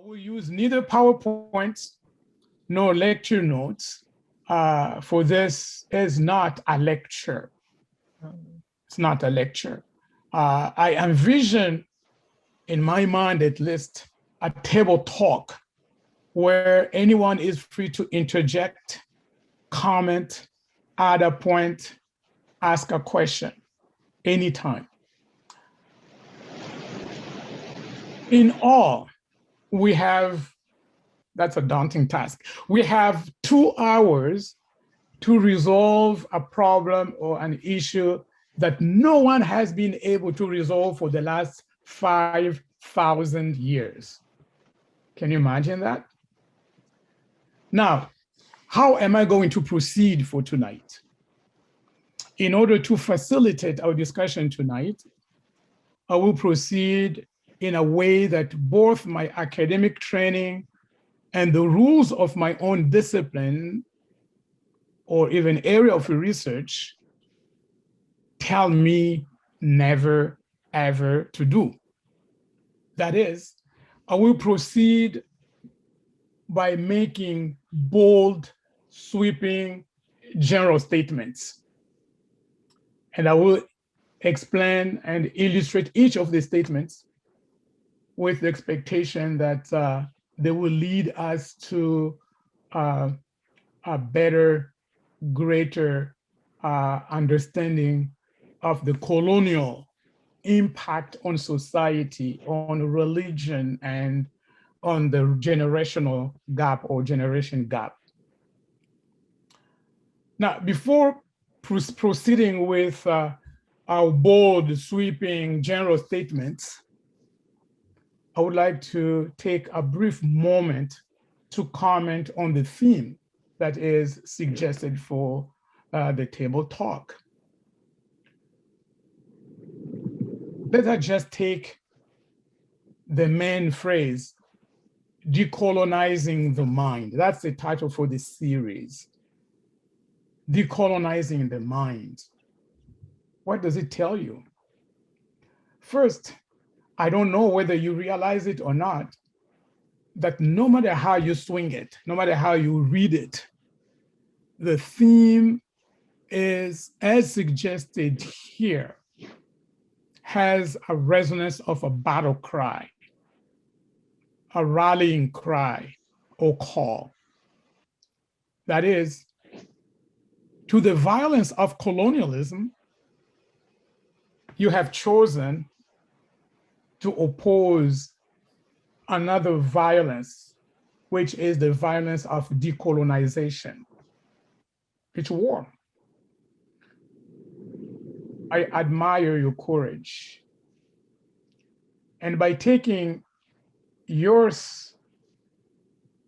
will use neither PowerPoints nor lecture notes, for this is not a lecture. It's not a lecture. I envision, in my mind at least, a table talk where anyone is free to interject, comment, add a point, ask a question anytime. In all, we have, that's a daunting task. We have 2 hours to resolve a problem or an issue that no one has been able to resolve for the last 5,000 years. Can you imagine that? Now, how am I going to proceed for tonight? In order to facilitate our discussion tonight, I will proceed in a way that both my academic training and the rules of my own discipline or even area of research tell me never, ever to do. That is, I will proceed by making bold, sweeping, general statements. And I will explain and illustrate each of the statements with the expectation that they will lead us to a better, greater understanding of the colonial impact on society, on religion, and on the generational gap or generation gap. Now, before proceeding with our bold, sweeping general statements, I would like to take a brief moment to comment on the theme that is suggested for the table talk. Let us just take the main phrase, decolonizing the mind. That's the title for this series. Decolonizing the mind. What does it tell you? First, I don't know whether you realize it or not, that no matter how you swing it, no matter how you read it, the theme is, as suggested here, has a resonance of a battle cry, a rallying cry or call. That is, to the violence of colonialism, you have chosen to oppose another violence, which is the violence of decolonization. It's war. I admire your courage. And by taking yours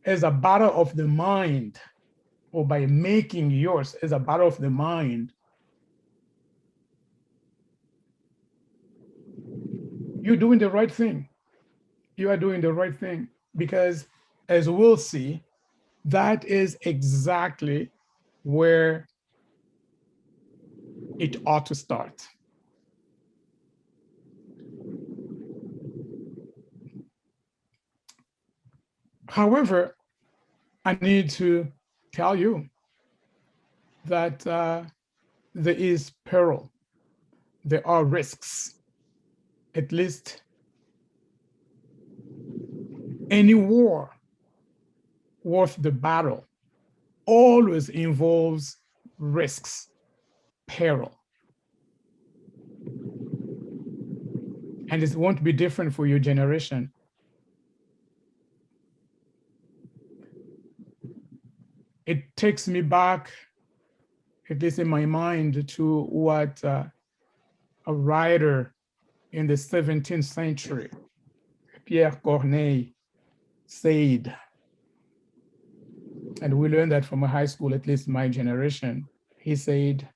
as a battle of the mind, or by making yours as a battle of the mind, you're doing the right thing. You are doing the right thing because, as we'll see, that is exactly where it ought to start. However, I need to tell you that there is peril. There are risks. At least any war worth the battle always involves risks, peril. And it won't be different for your generation. It takes me back, at least in my mind, to what a writer in the 17th century, Pierre Corneille, said. And we learned that from a high school, at least my generation. He said,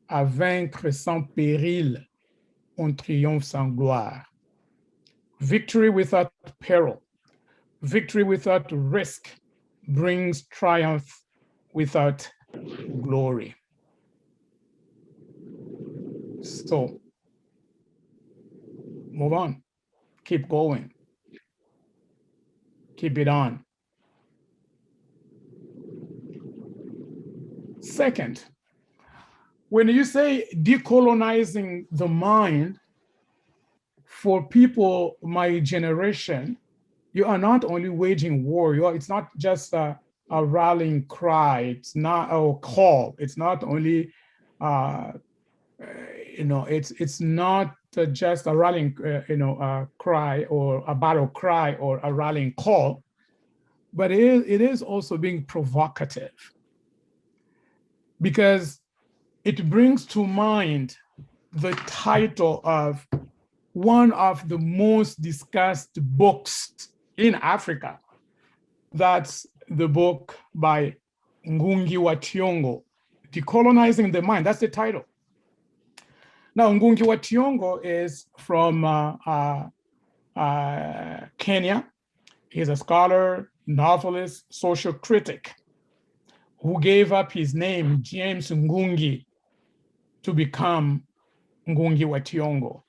"À vaincre sans péril, on triomphe sans gloire." Victory without peril, victory without risk brings triumph without glory. So, move on, keep going. keep it on. Second, when you say decolonizing the mind, for people my generation, you are not only waging war, it's not just a rallying cry, it's not a call, it's not only it's not just a rallying cry or a battle cry or a rallying call, but it is also being provocative, because it brings to mind the title of one of the most discussed books in Africa. That's the book by Ngugi wa Thiong'o, Decolonizing the Mind. That's the title. Now, Ngugi wa Thiong'o is from Kenya. He's a scholar, novelist, social critic who gave up his name, James Ngugi, to become Ngugi wa Thiong'o,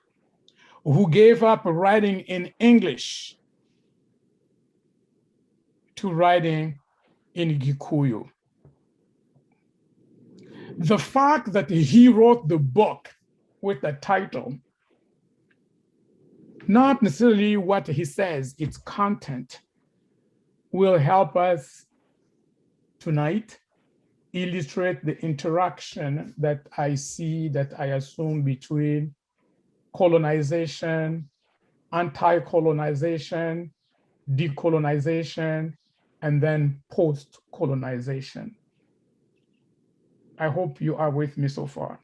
who gave up writing in English to writing in Gikuyu. The fact that he wrote the book with the title, not necessarily what he says, its content, will help us tonight illustrate the interaction that I see, that I assume, between colonization, anti-colonization, decolonization, and then post-colonization. I hope you are with me so far.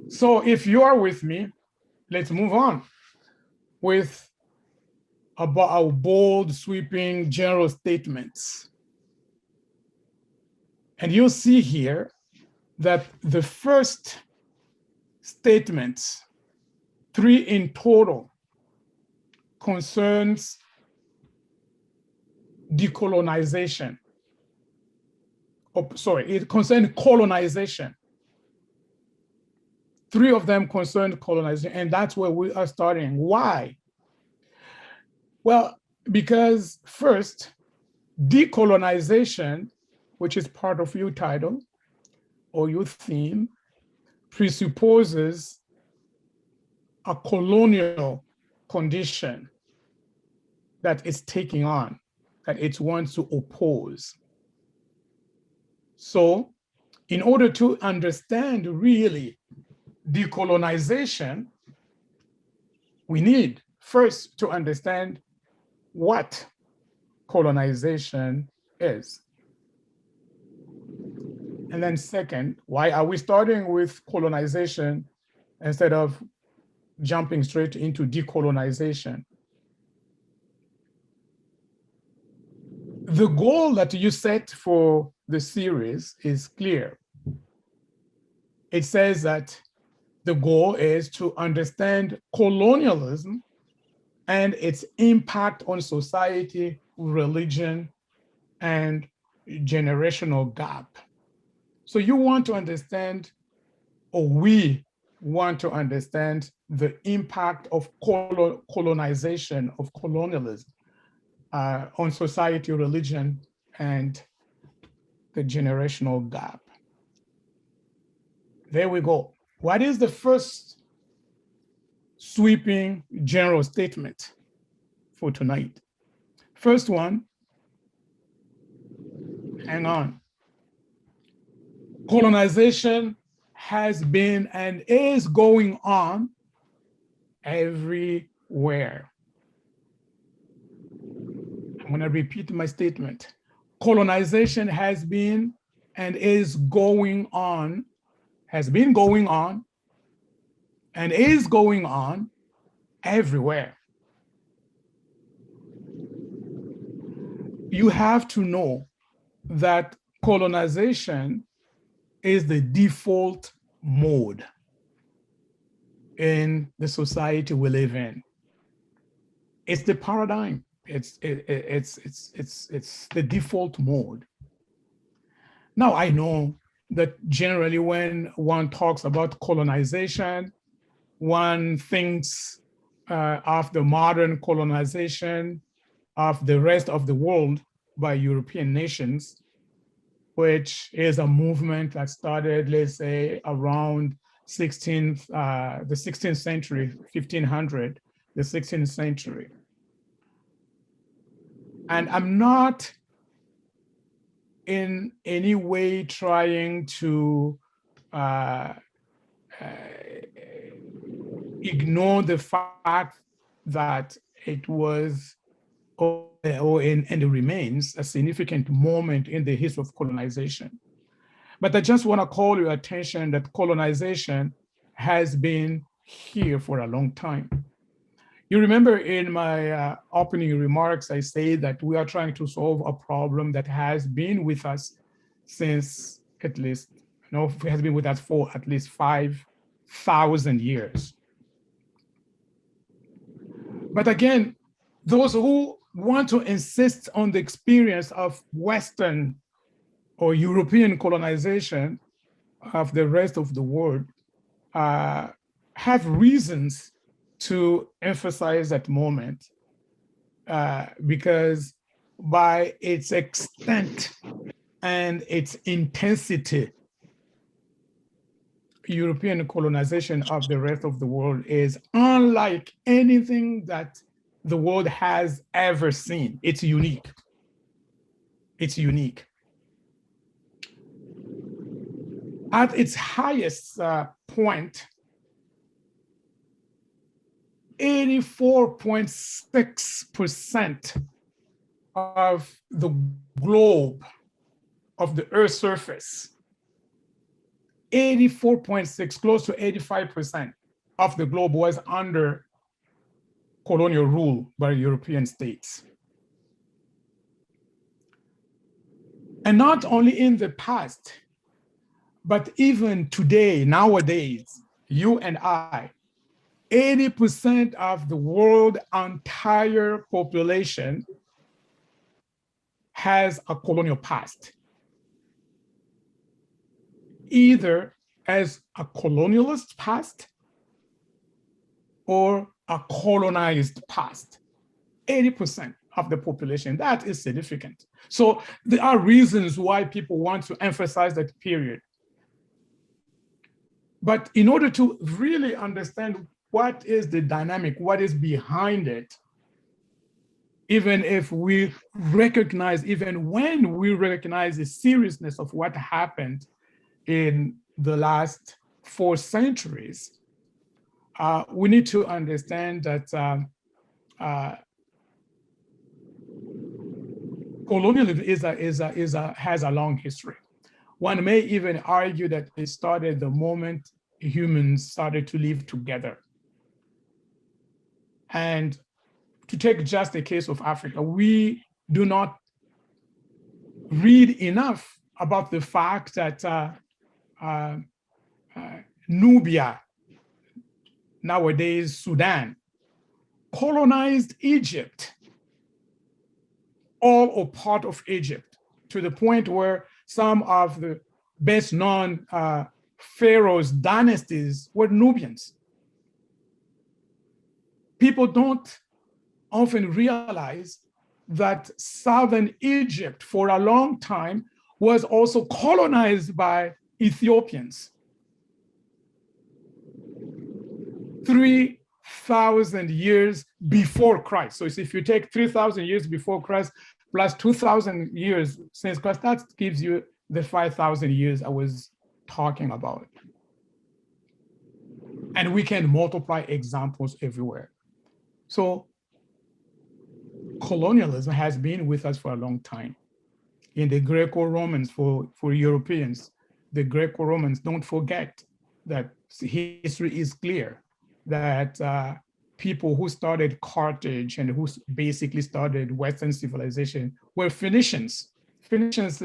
So if you are with me, let's move on with about our bold, sweeping, general statements. And you'll see here that the first statements, 3 in total, concerns decolonization. It concerns colonization. 3 of them concerned colonization, and that's where we are starting. Why? Well, because first, decolonization, which is part of your title or your theme, presupposes a colonial condition that it's taking on, that it wants to oppose. So in order to understand really decolonization, we need first to understand what colonization is. And then second, why are we starting with colonization instead of jumping straight into decolonization? The goal that you set for the series is clear. It says that the goal is to understand colonialism and its impact on society, religion, and generational gap. So you want to understand, or we want to understand, the impact of colonization, of colonialism on society, religion, and the generational gap. There we go. What is the first sweeping general statement for tonight? First one, hang on. Colonization has been and is going on everywhere. I'm going to repeat my statement. Colonization has been and is going on, has been going on, and is going on everywhere. You have to know that colonization is the default mode in the society we live in. It's the paradigm. It's the default mode. Now, I know that generally when one talks about colonization, one thinks of the modern colonization of the rest of the world by European nations, which is a movement that started, let's say, around the 16th century, 1500, the 16th century. And I'm not in any way trying to ignore the fact that it was and it remains a significant moment in the history of colonization. But I just want to call your attention that colonization has been here for a long time. You remember in my opening remarks, I say that we are trying to solve a problem that has been with us since at least, has been with us for at least 5,000 years. But again, those who want to insist on the experience of Western or European colonization of the rest of the world have reasons to emphasize that moment because by its extent and its intensity, European colonization of the rest of the world is unlike anything that the world has ever seen. It's unique. It's unique. At its highest point, 84.6% of the globe, of the Earth's surface, 84.6, close to 85% of the globe was under colonial rule by European states. And not only in the past, but even today, nowadays, you and I, 80% of the world's entire population has a colonial past, either as a colonialist past or a colonized past. 80% of the population, that is significant. So there are reasons why people want to emphasize that period. But in order to really understand what is the dynamic, what is behind it, even if we recognize, even when we recognize the seriousness of what happened in the last 4 centuries, we need to understand that colonialism has a long history. One may even argue that it started the moment humans started to live together. And to take just the case of Africa, we do not read enough about the fact that Nubia, nowadays Sudan, colonized Egypt, all or part of Egypt, to the point where some of the best known pharaohs' dynasties were Nubians. People don't often realize that southern Egypt for a long time was also colonized by Ethiopians. 3,000 years before Christ. So if you take 3,000 years before Christ plus 2,000 years since Christ, that gives you the 5,000 years I was talking about. And we can multiply examples everywhere. So colonialism has been with us for a long time. In the Greco-Romans, for Europeans, the Greco-Romans, don't forget that history is clear that people who started Carthage and who basically started Western civilization were Phoenicians. Phoenicians,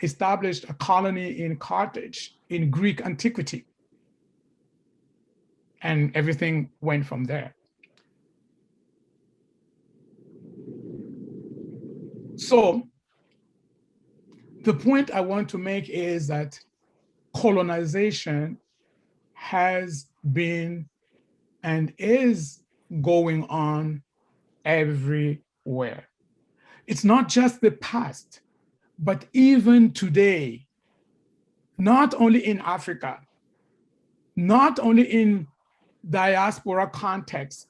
established a colony in Carthage in Greek antiquity. And everything went from there. So the point I want to make is that colonization has been and is going on everywhere. It's not just the past, but even today, not only in Africa, not only in diaspora context,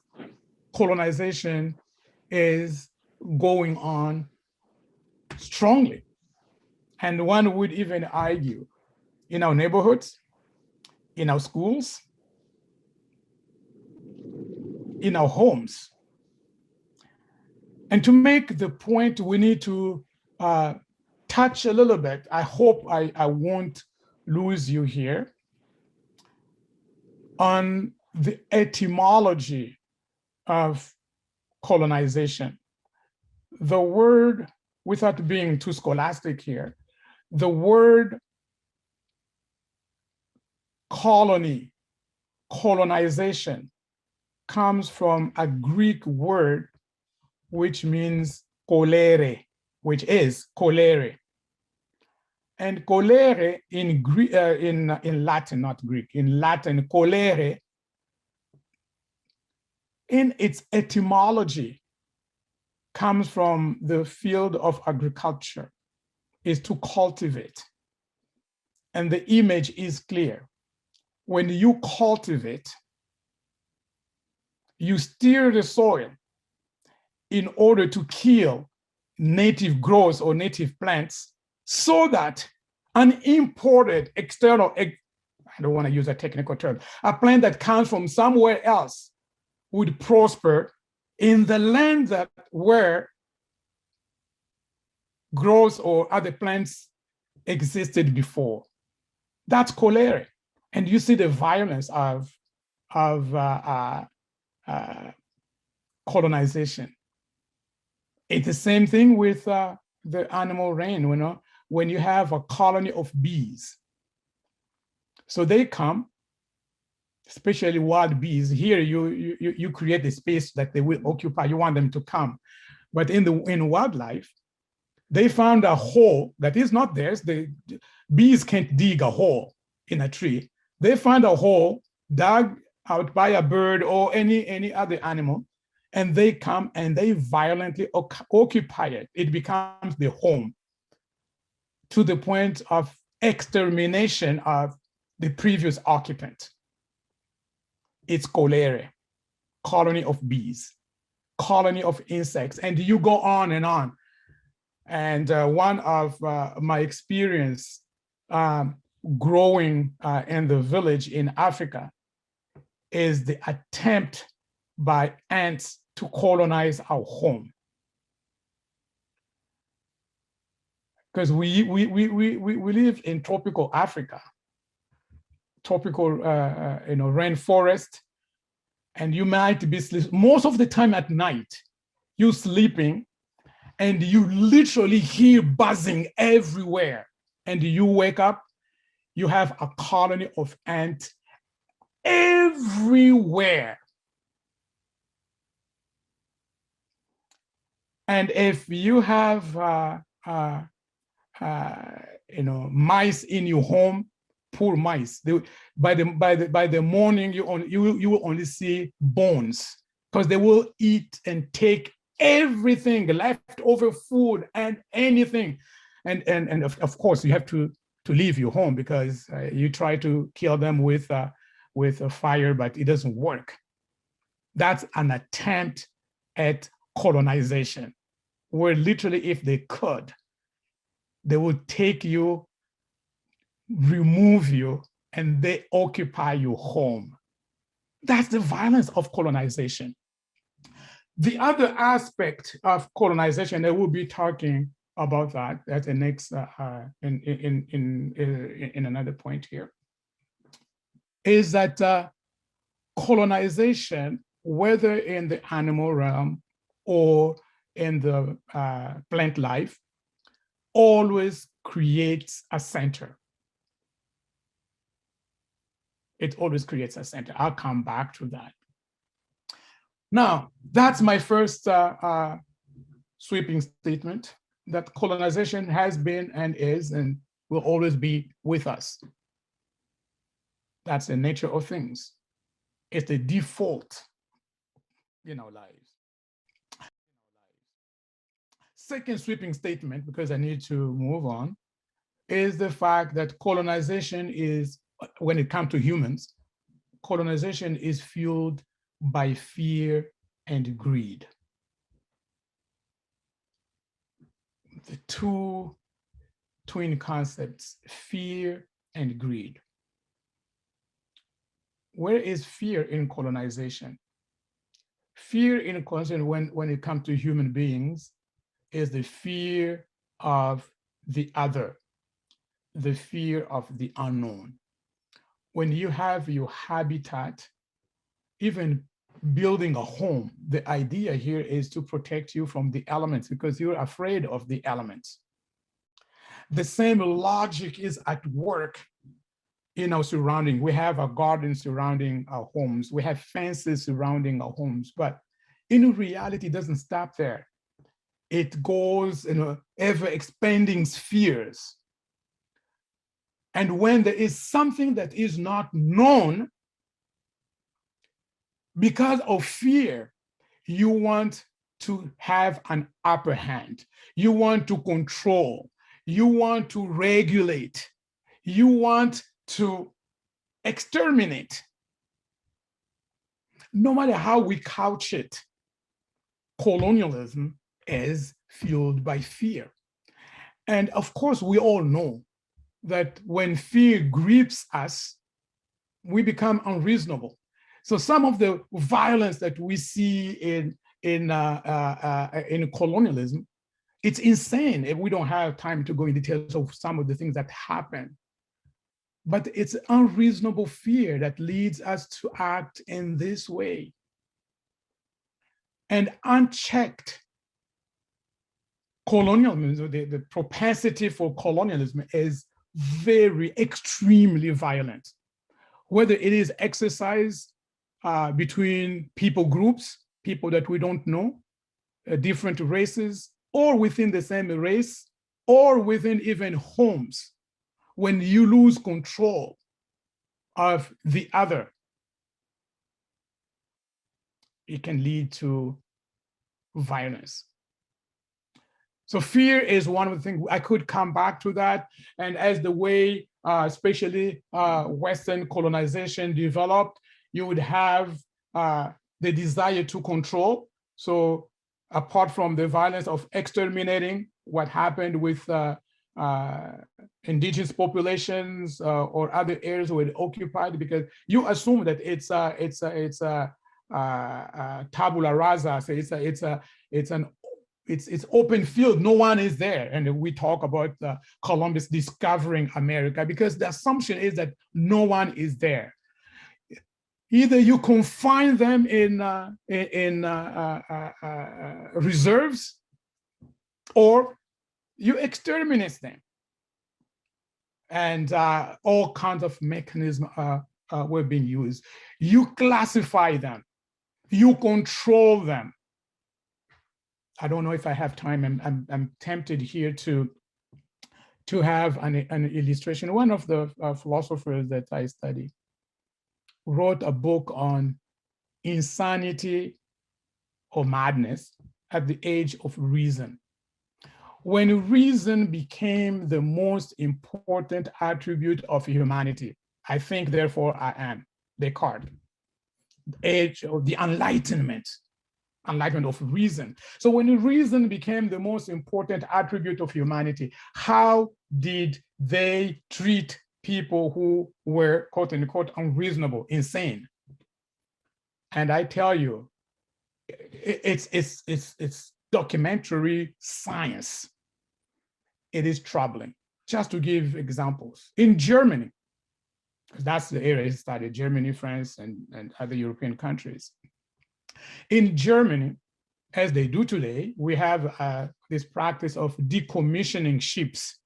colonization is going on strongly. And one would even argue in our neighborhoods, in our schools, in our homes. And to make the point, we need to touch a little bit. I hope I won't lose you here on the etymology of colonization. The word, without being too scholastic here, the word colony, colonization, comes from a Greek word which means colere, which is colere. And colere in Latin, not Greek, in Latin, colere, in its etymology, comes from the field of agriculture, is to cultivate. And the image is clear. When you cultivate, you steer the soil in order to kill native growth or native plants so that an imported external, I don't want to use a technical term, a plant that comes from somewhere else would prosper in the land that where growth or other plants existed before. That's cholera. And you see the violence of colonization. It's the same thing with the animal reign, when you have a colony of bees. So they come, especially wild bees. Here you create the space that they will occupy. You want them to come. But in wildlife, they found a hole that is not theirs. The bees can't dig a hole in a tree. They find a hole dug out by a bird or any other animal, and they come and they violently occupy it. It becomes the home, to the point of extermination of the previous occupant. It's colere, colony of bees, colony of insects, and you go on and on. And one of my experience growing in the village in Africa is the attempt by ants to colonize our home. Because we live in tropical Africa, tropical rainforest, and you might be most of the time at night, you're sleeping, and you literally hear buzzing everywhere. And you wake up, you have a colony of ants everywhere. And if you have mice in your home, poor mice, by the morning you will only see bones, because they will eat and take everything, leftover food and anything. And of course you have to leave your home, because you try to kill them with a fire, but it doesn't work. That's an attempt at colonization, where literally, if they could, they would take you, remove you, and they occupy your home. That's the violence of colonization. The other aspect of colonization, and we'll be talking about that at the next in another point here, is that colonization, whether in the animal realm or in the plant life, always creates a center. It always creates a center. I'll come back to that. Now, that's my first sweeping statement, that colonization has been and is and will always be with us. That's the nature of things. It's the default in our lives. Second sweeping statement, because I need to move on, is the fact that colonization is, when it comes to humans, colonization is fueled by fear and greed. The two twin concepts, fear and greed. Where is fear in colonization? Fear in colonization, when it comes to human beings, is the fear of the other, the fear of the unknown. When you have your habitat, even building a home, the idea here is to protect you from the elements because you're afraid of the elements. The same logic is at work in our surrounding. We have a garden surrounding our homes. We have fences surrounding our homes, but in reality, it doesn't stop there. It goes in ever expanding spheres. And when there is something that is not known, because of fear, you want to have an upper hand. You want to control. You want to regulate. You want to exterminate. No matter how we couch it, colonialism is fueled by fear. And of course, we all know that when fear grips us, we become unreasonable. So some of the violence that we see in colonialism, it's insane. If we don't have time to go in details of some of the things that happen, but it's unreasonable fear that leads us to act in this way. And unchecked colonialism, the propensity for colonialism is very extremely violent, whether it is exercised between people groups, people that we don't know, different races, or within the same race, or within even homes. When you lose control of the other, it can lead to violence. So fear is one of the things. I could come back to that. And as the way, especially Western colonization developed, you would have the desire to control. So apart from the violence of exterminating, what happened with indigenous populations or other areas were occupied, because you assume that it's tabula rasa. So it's open field, no one is there. And we talk about Columbus discovering America because the assumption is that no one is there. Either you confine them in reserves, or you exterminate them. And all kinds of mechanisms were being used. You classify them, you control them. I don't know if I have time. I'm tempted here to have an illustration. One of the philosophers that I study wrote a book on insanity or madness at the age of reason. When reason became the most important attribute of humanity, I think, therefore I am, Descartes, the age of the enlightenment of reason. So when reason became the most important attribute of humanity, how did they treat people who were, quote unquote, unreasonable, insane? And I tell you, it's documentary science. It is troubling. Just to give examples, in Germany, because that's the area it studied, Germany, France, and other European countries. In Germany, as they do today, we have this practice of decommissioning ships.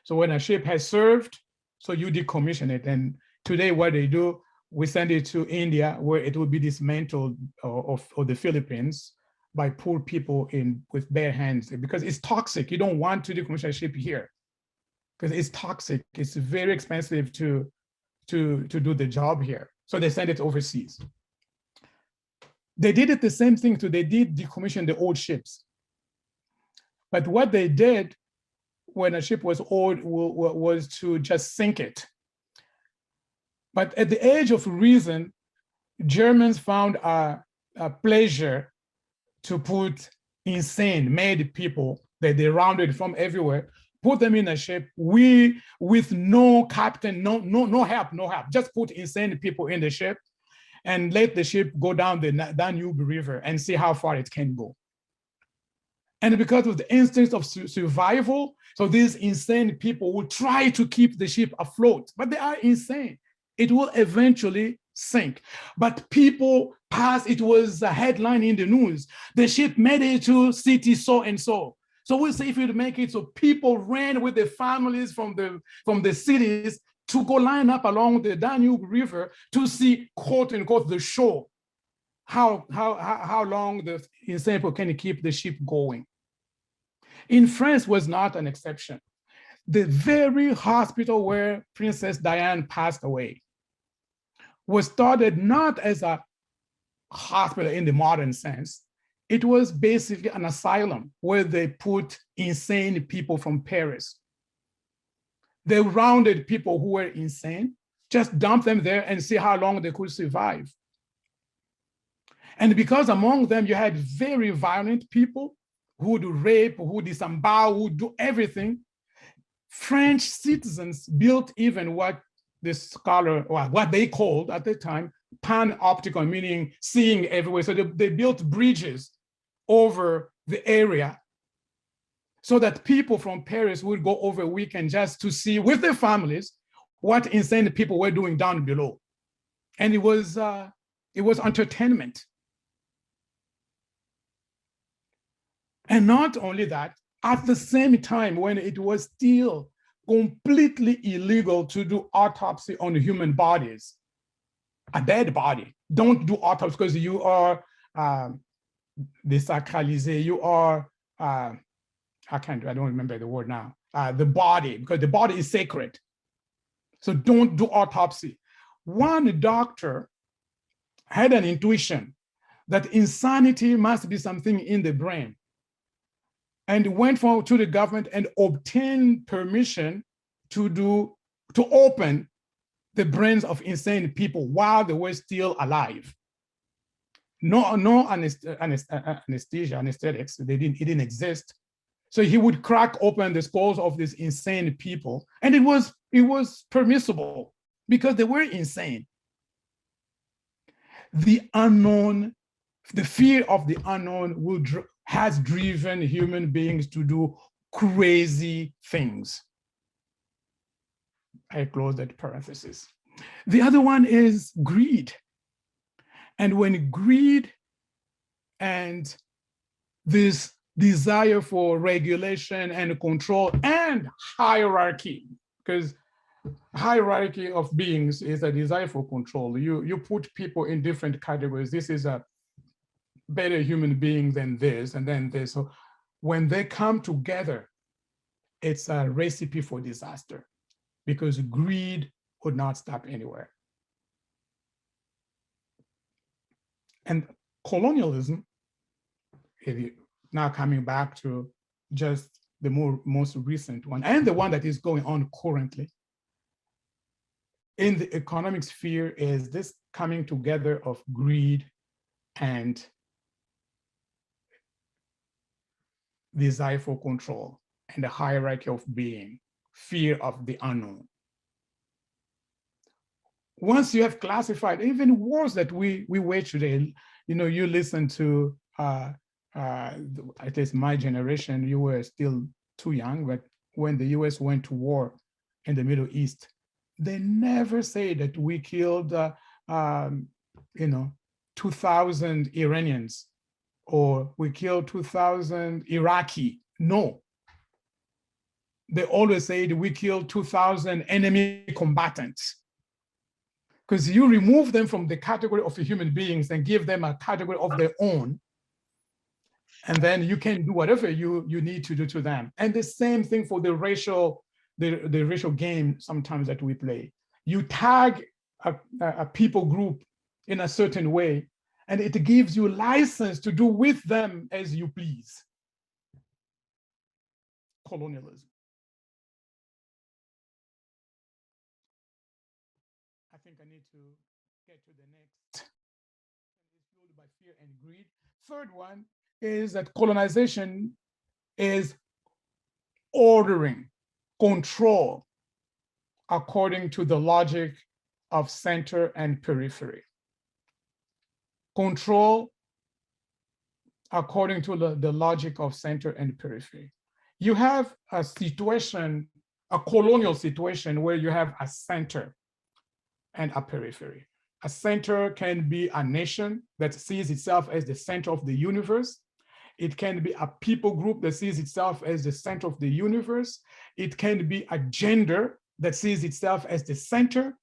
So when a ship has served, so you decommission it. And today what they do, we send it to India, where it will be dismantled, or the Philippines, by poor people with bare hands, because it's toxic. You don't want to decommission a ship here because it's toxic. It's very expensive to do the job here. So they sent it overseas. They did it the same thing too. They did decommission the old ships. But what they did when a ship was old was to just sink it. But at the age of reason, Germans found a pleasure to put insane, mad people that they rounded from everywhere, put them in a ship. We, with no captain, no help, just put insane people in the ship and let the ship go down the Danube River and see how far it can go. And because of the instinct of survival, so these insane people will try to keep the ship afloat, but they are insane. It will eventually sink. But people pass, it was a headline in the news. The ship made it to city so and so. So we'll see if it make it. So people ran with their families from the cities to go line up along the Danube River to see, quote unquote, the shore. How long the insane people can keep the ship going. In France was not an exception. The very hospital where Princess Diane passed away was started not as a hospital in the modern sense. It was basically an asylum where they put insane people from Paris. They rounded people who were insane, just dump them there and see how long they could survive. And because among them you had very violent people who would rape, who would disembowel, who would do everything, French citizens built even what the scholar, or what they called at the time, panopticon, meaning seeing everywhere. So they built bridges over the area so that people from Paris would go over a weekend just to see with their families what insane people were doing down below. And it was entertainment. And not only that, at the same time, when it was still completely illegal to do autopsy on human bodies, a dead body, don't do autopsy because you are desacralisé, you are, I don't remember the word now, the body, because the body is sacred. So don't do autopsy. One doctor had an intuition that insanity must be something in the brain, and went to the government and obtained permission to open the brains of insane people while they were still alive. No anesthesia, anesthetics, it didn't exist. So he would crack open the skulls of these insane people, and it was permissible because they were insane. The unknown, the fear of the unknown has driven human beings to do crazy things. I close that parenthesis. The other one is greed. And when greed and this desire for regulation and control and hierarchy, because hierarchy of beings is a desire for control. You put people in different categories. This is a better human being than this, and then this. So when they come together, it's a recipe for disaster because greed would not stop anywhere. And colonialism, now coming back to just the most recent one, and the one that is going on currently, in the economic sphere, is this coming together of greed and desire for control and the hierarchy of being, fear of the unknown. Once you have classified even wars that we wage today, you listen to at least my generation, you were still too young, but when the US went to war in the Middle East, they never say that we killed 2,000 Iranians or we killed 2,000 Iraqi. No. They always say we killed 2,000 enemy combatants. Because you remove them from the category of human beings and give them a category of their own, and then you can do whatever you need to do to them. And the same thing for the racial game sometimes that we play. You tag a people group in a certain way, and it gives you license to do with them as you please. Colonialism. I think I need to get to the next. It's fueled by fear and greed. Third one is that colonization is ordering, control, according to the logic of center and periphery. Control according to the logic of center and periphery. You have a situation, a colonial situation, where you have a center and a periphery. A center can be a nation that sees itself as the center of the universe. It can be a people group that sees itself as the center of the universe. It can be a gender that sees itself as the center,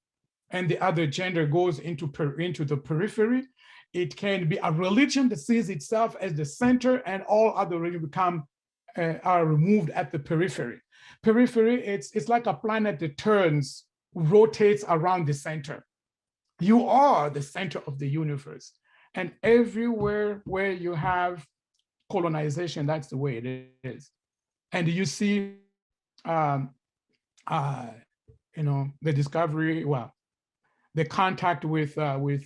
and the other gender goes into the periphery. It can be a religion that sees itself as the center, and all other religions are removed at the periphery. Periphery, it's like a planet that turns, rotates around the center. You are the center of the universe. And everywhere where you have colonization, that's the way it is. And you see, the discovery, well, the contact with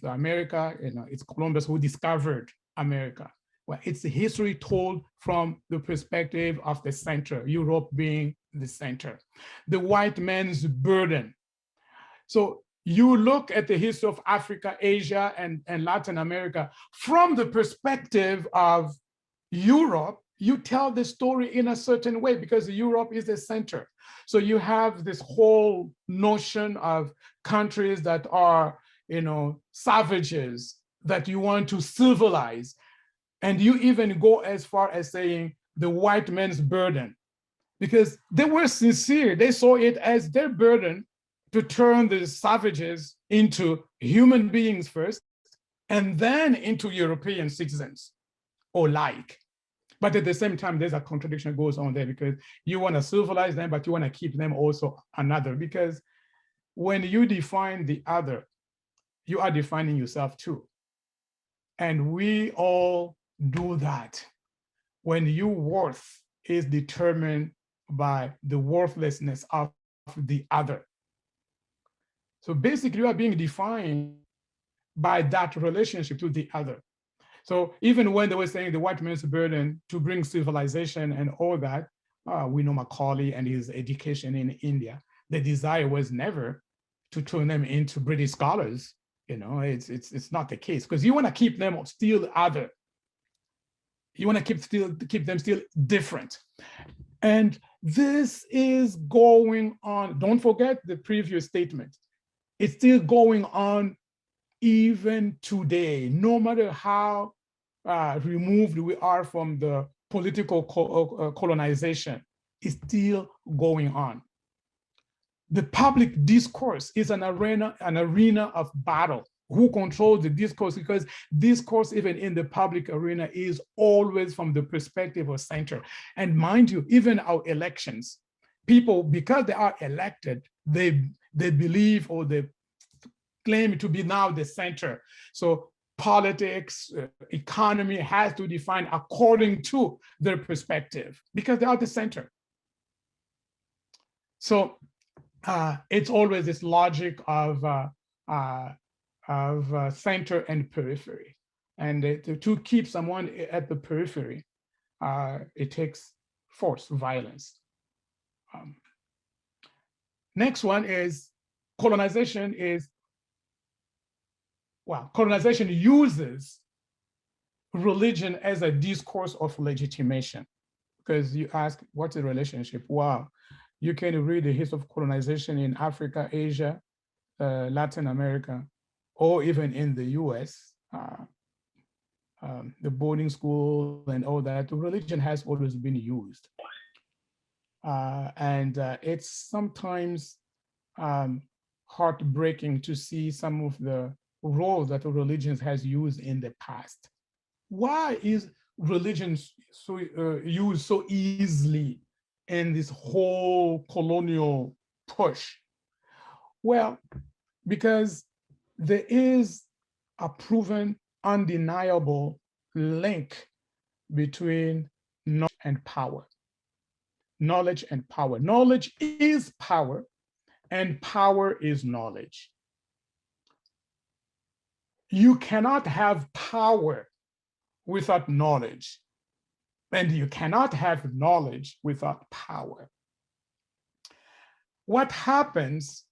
America, it's Columbus who discovered America. Well, it's the history told from the perspective of the center, Europe being the center. The white man's burden. So you look at the history of Africa, Asia, and Latin America from the perspective of Europe. You tell the story in a certain way because Europe is the center. So you have this whole notion of countries that are, savages that you want to civilize. And you even go as far as saying the white man's burden, because they were sincere. They saw it as their burden to turn the savages into human beings first, and then into European citizens or like. But at the same time, there's a contradiction that goes on there, because you want to civilize them, but you want to keep them also another. Because when you define the other, you are defining yourself too. And we all do that. When your worth is determined by the worthlessness of the other. So basically, you are being defined by that relationship to the other. So even when they were saying the white man's burden to bring civilization and all that, we know Macaulay and his education in India. The desire was never to turn them into British scholars. It's not the case, because you want to keep them still other. You want to keep them still different. And this is going on. Don't forget the previous statement. It's still going on even today, no matter how removed we are from the political colonization, is still going on. The public discourse is an arena of battle. Who controls the discourse? Because discourse, even in the public arena, is always from the perspective of center. And mind you, even our elections, people, because they are elected, they believe, or they claim to be now the center. So politics, economy has to define according to their perspective, because they are the center. So it's always this logic of center and periphery. And to keep someone at the periphery, it takes force, violence. Next one is colonization colonization uses religion as a discourse of legitimation. Because you ask, what's the relationship? Wow, you can read the history of colonization in Africa, Asia, Latin America, or even in the US, the boarding school and all that. Religion has always been used. And it's sometimes heartbreaking to see some of the roles that religions has used in the past. Why is religion used so easily in this whole colonial push? Well, because there is a proven, undeniable link between knowledge and power. Knowledge and power. Knowledge is power, and power is knowledge. You cannot have power without knowledge, and you cannot have knowledge without power. What happens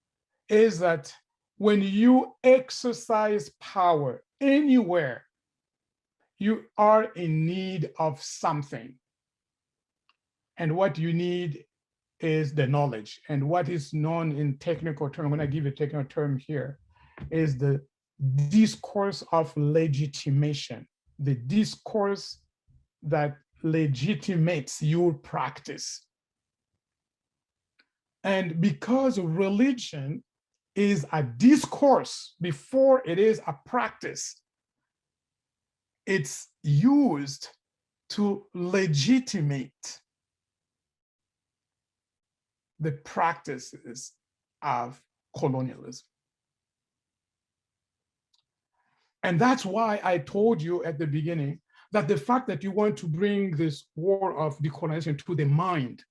is that when you exercise power anywhere, you are in need of something. And what you need is the knowledge. And what is known in technical term, I'm going to give you a technical term here, is the discourse of legitimation, the discourse that legitimates your practice. And because religion is a discourse before it is a practice, it's used to legitimate the practices of colonialism. And that's why I told you at the beginning that the fact that you want to bring this war of decolonization to the mind,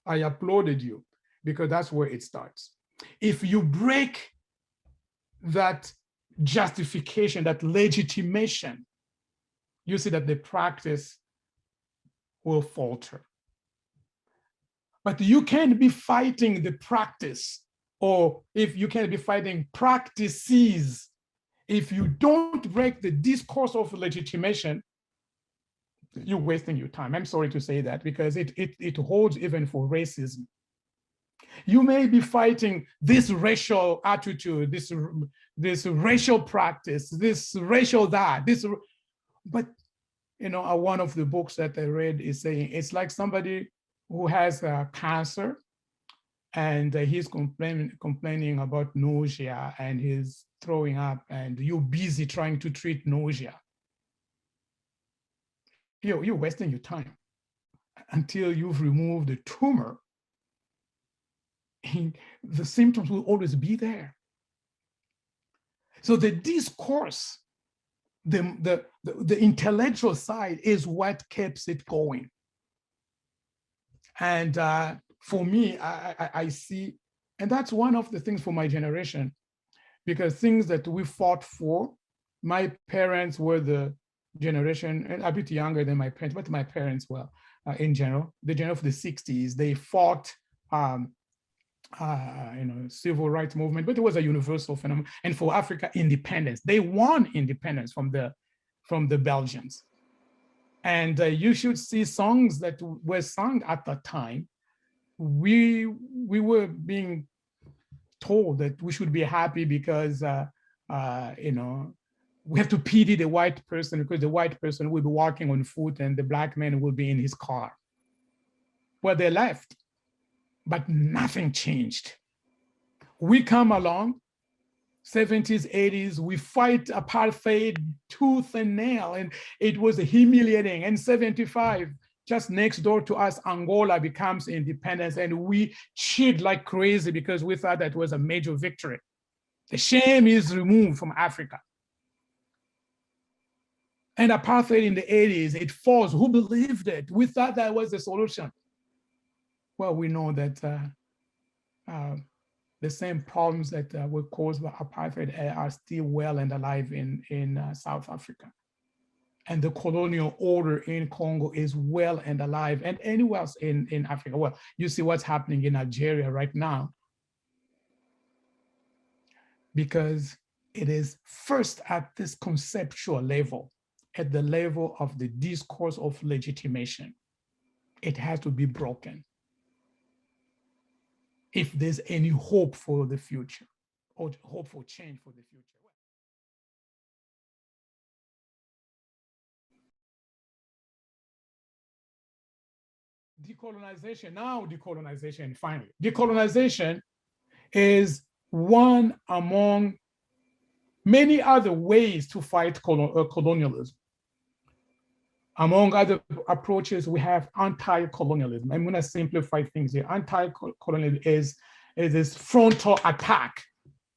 I applauded you, because that's where it starts. If you break that justification, that legitimation, you see that the practice will falter. But you can't be fighting the practice, or if you can't be fighting practices, if you don't break the discourse of legitimation, you're wasting your time. I'm sorry to say that, because it holds even for racism. You may be fighting this racial attitude, this racial practice, this racial that, but one of the books that I read is saying it's like somebody who has cancer, and he's complaining about nausea, and he's throwing up, and you're busy trying to treat nausea. You're wasting your time until you've removed the tumor. The symptoms will always be there. So the discourse, the intellectual side is what keeps it going. And for me, I see, and that's one of the things for my generation, because things that we fought for, my parents were the generation, and a bit younger than my parents, but my parents were, in general, the generation of the 60s, they fought civil rights movement, but it was a universal phenomenon. And for Africa, independence. They won independence from the Belgians. And you should see songs that were sung at the time. We were being told that we should be happy because we have to pity the white person, because the white person will be walking on foot and the black man will be in his car. Well, they left, but nothing changed. We come along, 70s, 80s, we fight apartheid tooth and nail, and it was humiliating. And 75, just next door to us, Angola becomes independence, and we cheered like crazy because we thought that was a major victory. The shame is removed from Africa. And apartheid in the 80s, it falls. Who believed it? We thought that was the solution. Well, we know that the same problems that were caused by apartheid are still well and alive in South Africa. And the colonial order in Congo is well and alive, and anywhere else in Africa. Well, you see what's happening in Algeria right now, because it is first at this conceptual level, at the level of the discourse of legitimation. It has to be broken if there's any hope for the future, or hope for change for the future. Decolonization, finally. Decolonization is one among many other ways to fight colonialism. Among other approaches, we have anti-colonialism. I'm going to simplify things here. Anti-colonialism is this frontal attack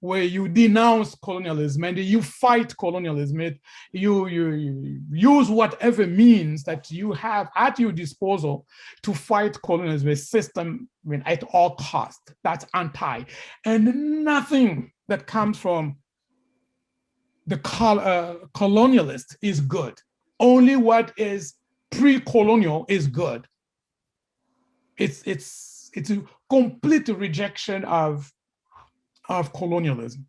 where you denounce colonialism and you fight colonialism. You use whatever means that you have at your disposal to fight colonialism, a system, I mean, at all costs. That's anti. And nothing that comes from the colonialist is good. Only what is pre-colonial is good. It's a complete rejection of colonialism.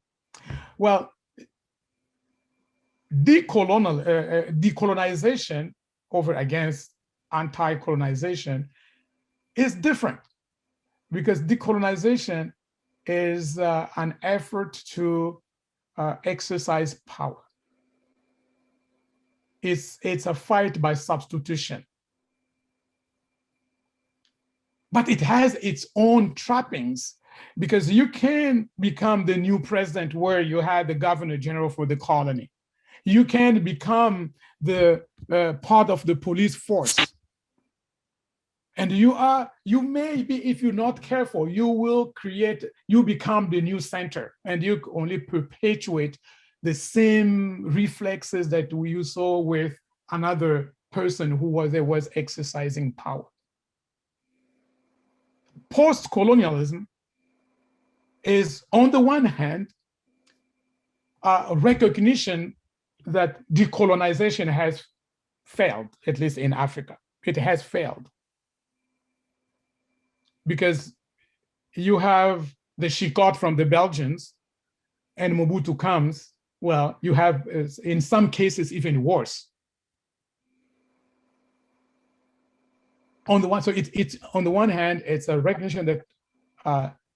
Well, decolonization over against anti-colonization is different, because decolonization is an effort to exercise power. It's a fight by substitution. But it has its own trappings, because you can become the new president where you had the governor general for the colony. You can become the part of the police force. And you may be, if you're not careful, you become the new center, and you only perpetuate the same reflexes that you saw with another person who was exercising power. Post-colonialism is, on the one hand, a recognition that decolonization has failed, at least in Africa. It has failed. Because you have the Chicot from the Belgians, and Mobutu comes, well, you have, in some cases, even worse. On the one hand, it's a recognition that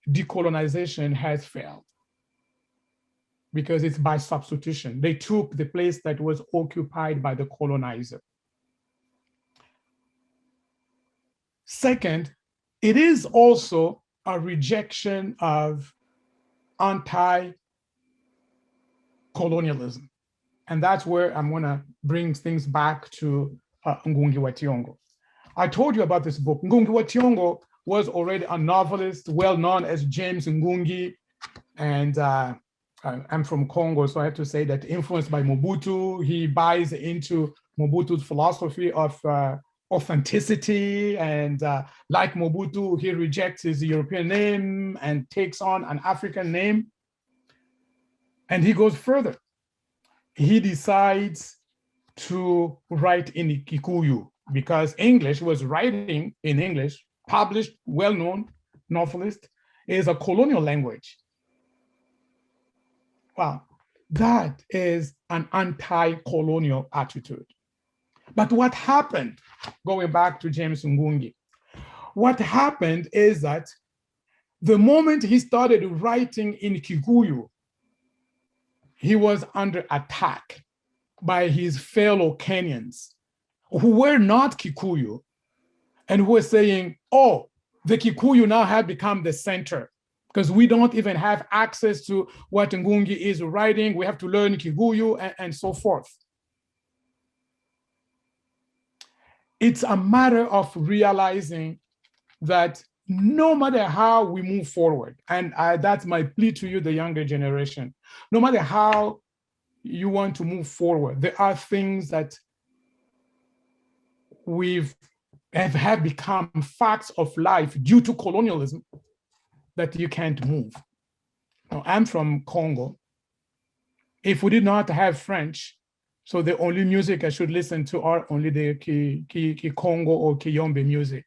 decolonization has failed, because it's by substitution. They took the place that was occupied by the colonizer. Second, it is also a rejection of anti-colonialism. And that's where I'm gonna bring things back to Ngugi wa Thiong'o. I told you about this book. Ngugi wa Thiong'o was already a novelist, well known as James Ngugi, and I'm from Congo, so I have to say that influenced by Mobutu, he buys into Mobutu's philosophy of authenticity, and like Mobutu, he rejects his European name and takes on an African name. And he goes further. He decides to write in Kikuyu, because English was writing in English, published, well-known novelist, is a colonial language. Wow, that is an anti-colonial attitude. But what happened, going back to James Ngugi, what happened is that the moment he started writing in Kikuyu, he was under attack by his fellow Kenyans who were not Kikuyu, and who were saying, oh, the Kikuyu now have become the center, because we don't even have access to what Ngugi is writing. We have to learn Kikuyu, and so forth. It's a matter of realizing that no matter how we move forward, and that's my plea to you, the younger generation, no matter how you want to move forward, there are things that have become facts of life due to colonialism that you can't move. Now, I'm from Congo. If we did not have French, so the only music I should listen to are only the Congo or Kiyombe music.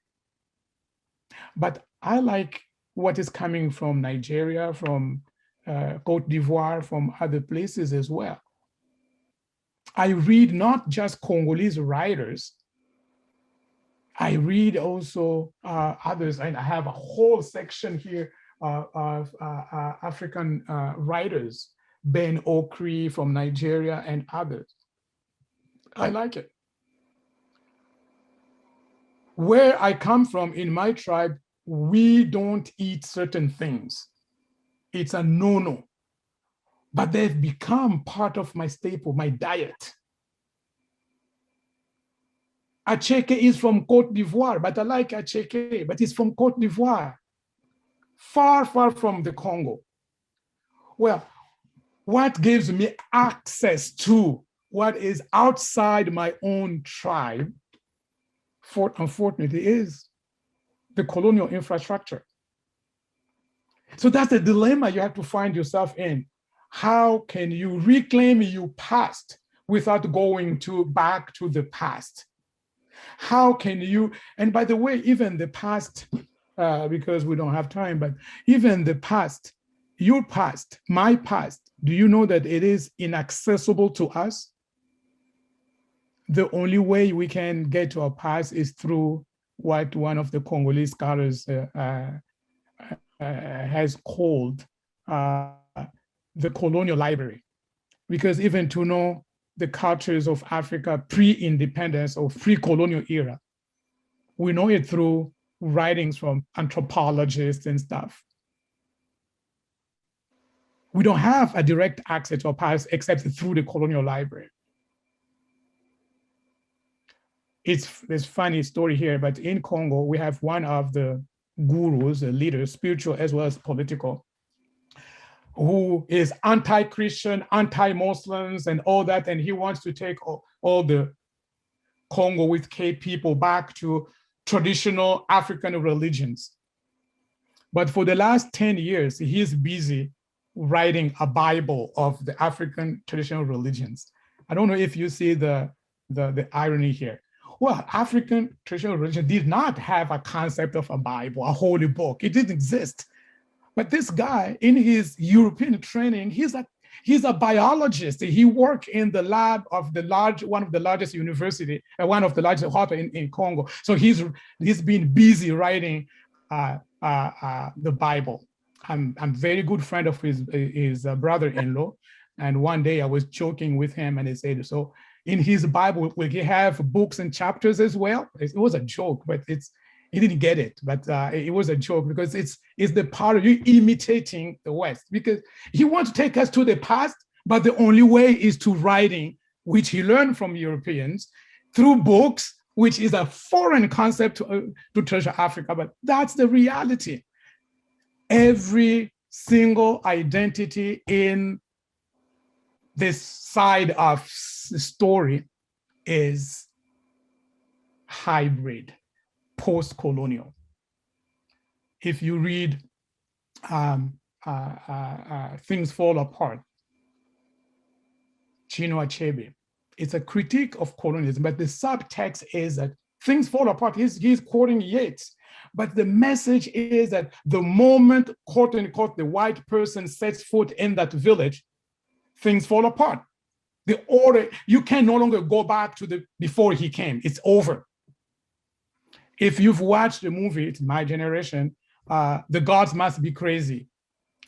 But I like what is coming from Nigeria, from Cote d'Ivoire, from other places as well. I read not just Congolese writers, I read also others, and I have a whole section here of African writers, Ben Okri from Nigeria and others. I like it. Where I come from, in my tribe, we don't eat certain things. It's a no-no. But they've become part of my staple, my diet. Acheke is from Cote d'Ivoire, but I like acheke, but it's from Cote d'Ivoire, far, far from the Congo. Well, what gives me access to what is outside my own tribe, unfortunately, is the colonial infrastructure. So that's the dilemma you have to find yourself in. How can you reclaim your past without going back to the past? How can you, and by the way, even the past, because we don't have time, but even the past, your past, my past, do you know that it is inaccessible to us? The only way we can get to our past is through what one of the Congolese scholars has called the colonial library. Because even to know the cultures of Africa pre-independence or pre-colonial era, we know it through writings from anthropologists and stuff. We don't have a direct access to our past except through the colonial library. It's this funny story here, but in Congo, we have one of the gurus, the leaders, spiritual as well as political, who is anti-Christian, anti-Muslims and all that. And he wants to take all the Congo with K people back to traditional African religions. But for the last 10 years, he's busy writing a Bible of the African traditional religions. I don't know if you see the irony here. Well, African traditional religion did not have a concept of a Bible, a holy book. It didn't exist. But this guy, in his European training, he's a biologist. He worked in the lab of one of the largest university, one of the largest hospitals in Congo. So he's been busy writing the Bible. I'm very good friend of his brother-in-law, and one day I was joking with him, and he said, "So in his Bible, will he have books and chapters as well?" It was a joke, but he didn't get it, but it was a joke because it's the part of you imitating the West, because he wants to take us to the past, but the only way is to writing, which he learned from Europeans, through books, which is a foreign concept to treasure Africa, but that's the reality. Every single identity in this side of the story is hybrid, post-colonial. If you read Things Fall Apart, Chinua Achebe, it's a critique of colonialism, but the subtext is that things fall apart. He's quoting Yeats, but the message is that the moment, quote unquote, the white person sets foot in that village, things fall apart. The order, you can no longer go back to before he came. It's over. If you've watched the movie, it's my generation, The Gods Must Be Crazy,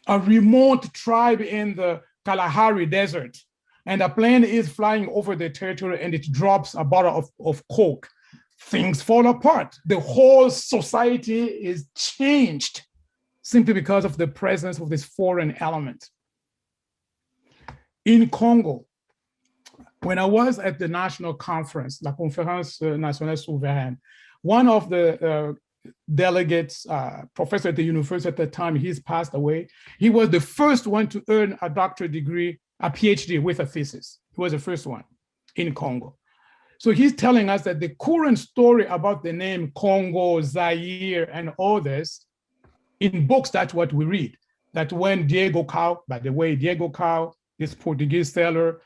a remote tribe in the Kalahari Desert, and a plane is flying over the territory and it drops a bottle of Coke. Things fall apart. The whole society is changed simply because of the presence of this foreign element. In Congo, when I was at the national conference, La Conférence Nationale Souveraine, one of the delegates, professor at the university at the time, he's passed away. He was the first one to earn a doctorate degree, a PhD with a thesis. He was the first one in Congo. So he's telling us that the current story about the name Congo, Zaire, and all this, in books, that's what we read. That when Diego Cao, by the way, Diego Cao, this Portuguese sailor,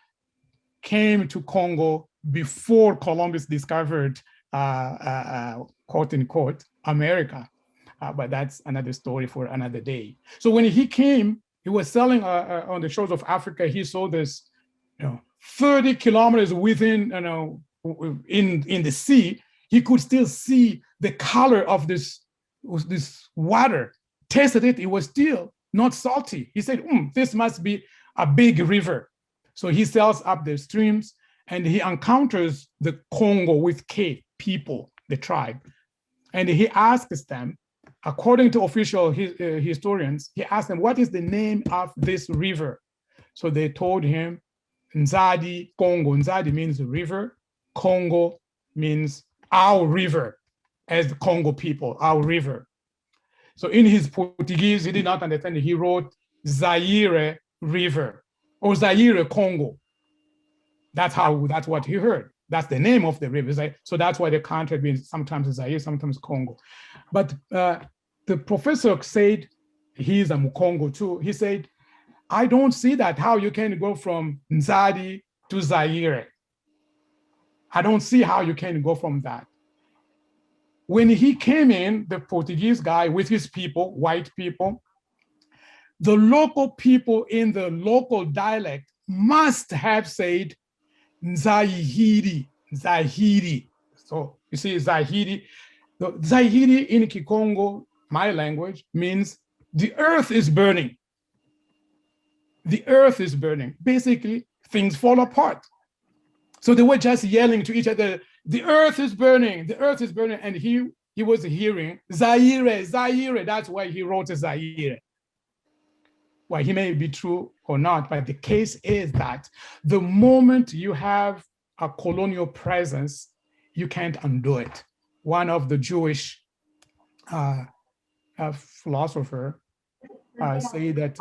came to Congo before Columbus discovered, quote unquote, America. But that's another story for another day. So when he came, he was sailing on the shores of Africa. He saw this, 30 kilometers within, in the sea, he could still see the color of this water. Tasted it, it was still not salty. He said, this must be a big river. So he sails up the streams and he encounters the Congo with K people, the tribe. And he asks them, according to official historians, he asked them, what is the name of this river? So they told him, Nzadi Congo. Nzadi means river. Congo means our river, as the Congo people, our river. So in his Portuguese, he did not understand. He wrote Zaire River, or Zaire Congo. That's what he heard. That's the name of the river. So that's why the country means sometimes Zaire, sometimes Congo. But the professor said, he's a Mukongo too. He said, I don't see that how you can go from Nzadi to Zaire. I don't see how you can go from that. When he came in, the Portuguese guy with his people, white people, the local people in the local dialect must have said Zahiri, Zahiri. So you see, Zahiri. The Zahiri in Kikongo, my language, means the earth is burning. The earth is burning. Basically, things fall apart. So they were just yelling to each other, the earth is burning, the earth is burning. And he was hearing Zaire, Zaire. That's why he wrote Zaire. Well, he may be true or not, but the case is that the moment you have a colonial presence, you can't undo it. One of the Jewish philosopher say that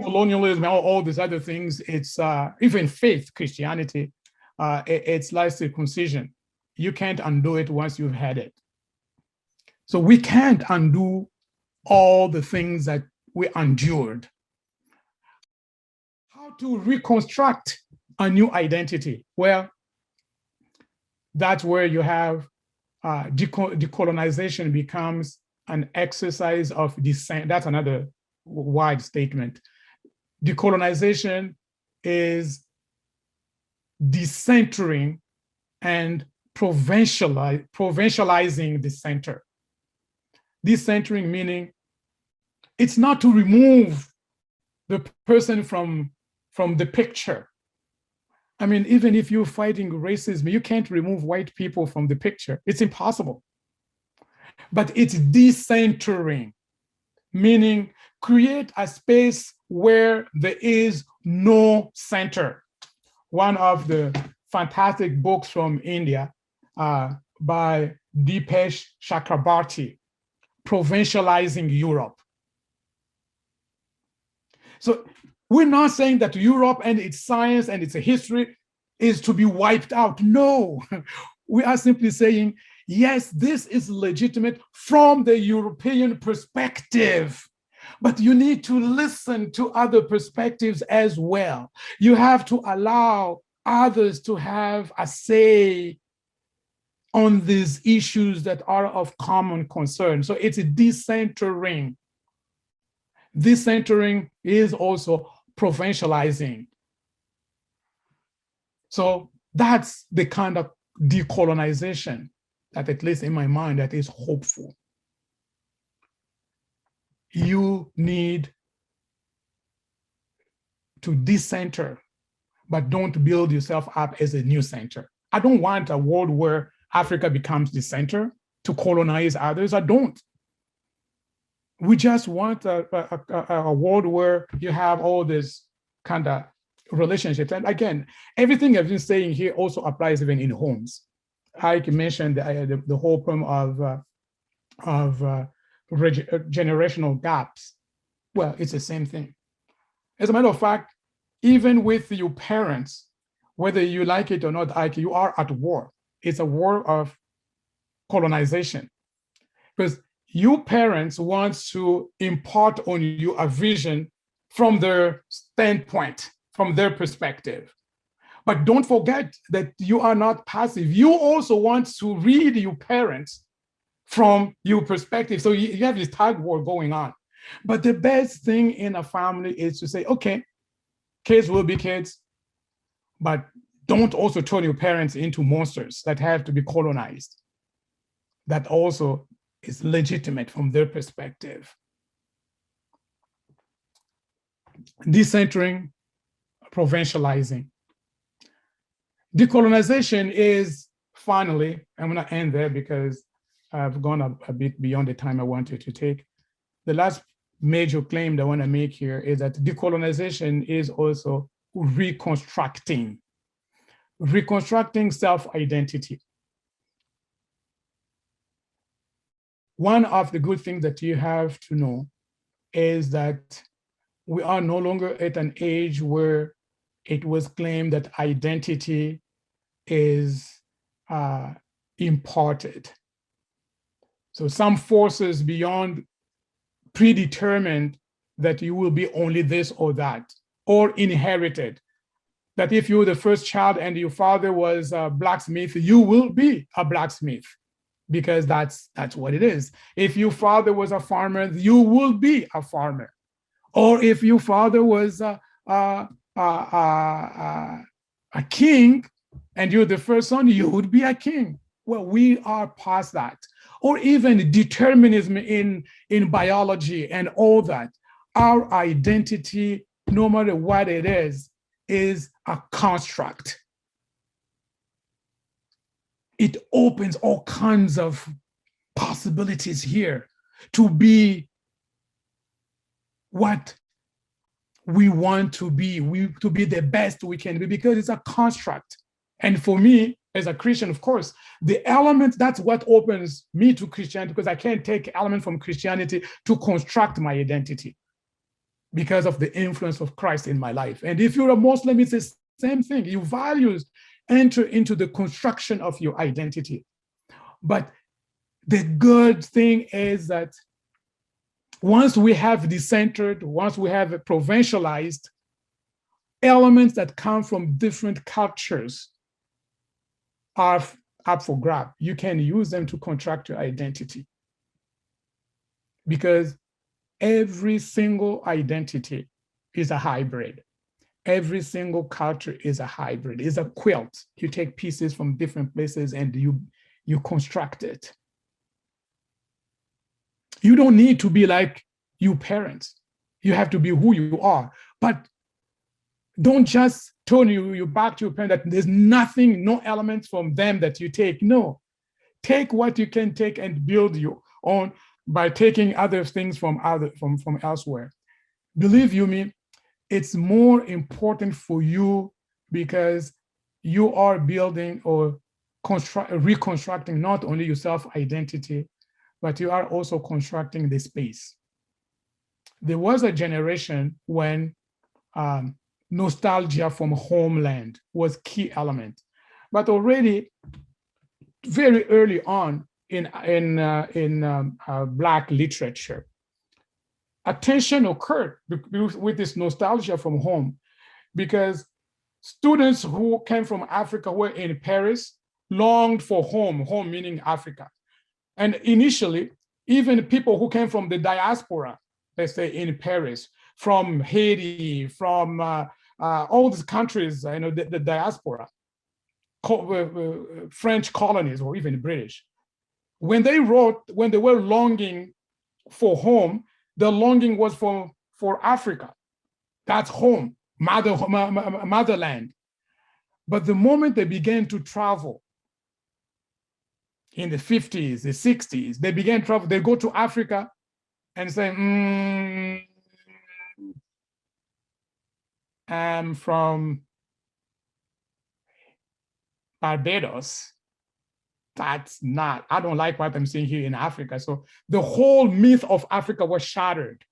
colonialism, all these other things, it's even faith, Christianity, it's like circumcision. You can't undo it once you've had it. So we can't undo all the things that we endured. How to reconstruct a new identity? Well, that's where you have decolonization becomes an exercise of descent. That's another wide statement. Decolonization is decentering and provincializing the center. Decentering meaning it's not to remove the person from the picture. I mean, even if you're fighting racism, you can't remove white people from the picture. It's impossible. But it's decentering, meaning create a space where there is no center. One of the fantastic books from India by Dipesh Chakrabarty, Provincializing Europe. So we're not saying that Europe and its science and its history is to be wiped out. No, we are simply saying, yes, this is legitimate from the European perspective, but you need to listen to other perspectives as well. You have to allow others to have a say on these issues that are of common concern. So it's a decentering. Decentering is also provincializing. So that's the kind of decolonization that, at least in my mind, that is hopeful. You need to decenter, but don't build yourself up as a new center. I don't want a world where Africa becomes the center to colonize others. I don't. We just want a world where you have all this kind of relationships. And again, everything I've been saying here also applies even in homes. I mentioned the whole problem of generational gaps. Well, it's the same thing. As a matter of fact, even with your parents, whether you like it or not, you are at war. It's a war of colonization. Because your parents want to impart on you a vision from their standpoint, from their perspective. But don't forget that you are not passive. You also want to read your parents from your perspective. So you have this tug war going on. But the best thing in a family is to say, okay, kids will be kids, but don't also turn your parents into monsters that have to be colonized. That also is legitimate from their perspective. Decentering, provincializing. Decolonization is finally, I'm going to end there because I've gone a bit beyond the time I wanted to take. The last major claim that I want to make here is that decolonization is also reconstructing self-identity. One of the good things that you have to know is that we are no longer at an age where it was claimed that identity is imparted. So some forces beyond predetermined that you will be only this or that, or inherited. That if you were the first child and your father was a blacksmith, you will be a blacksmith, because that's what it is. If your father was a farmer, you will be a farmer. Or if your father was a king and you're the first son, you would be a king. Well, we are past that. Or even determinism in biology and all that. Our identity, no matter what it is a construct. It opens all kinds of possibilities here to be what we want to be, to be the best we can be, because it's a construct. And for me, as a Christian, of course, the element, that's what opens me to Christianity, because I can't take element from Christianity to construct my identity because of the influence of Christ in my life. And if you're a Muslim, it's the same thing. Your values enter into the construction of your identity. But the good thing is that once we have decentered, once we have provincialized, elements that come from different cultures are up for grab. You can use them to construct your identity, because every single identity is a hybrid. Every single culture is a hybrid, is a quilt. You take pieces from different places and you construct it. You don't need to be like your parents. You have to be who you are. But don't just turn you back to your parents that there's nothing, no elements from them that you take. No, take what you can take and build your own by taking other things from elsewhere. Believe you me, it's more important for you, because you are building or reconstructing not only your self-identity, but you are also constructing the space. There was a generation when nostalgia from homeland was key element, but already very early on in Black literature, attention occurred with this nostalgia from home, because students who came from Africa were in Paris longed for home meaning Africa. And initially, even people who came from the diaspora, let's say in Paris, from Haiti, from all these countries, the diaspora, French colonies or even British, when they were longing for home, the longing was for Africa. That's home, motherland. But the moment they began to travel in the 50s, the 60s, they began to travel, they go to Africa and say, I'm from Barbados. That's not, I don't like what I'm seeing here in Africa. So the whole myth of Africa was shattered.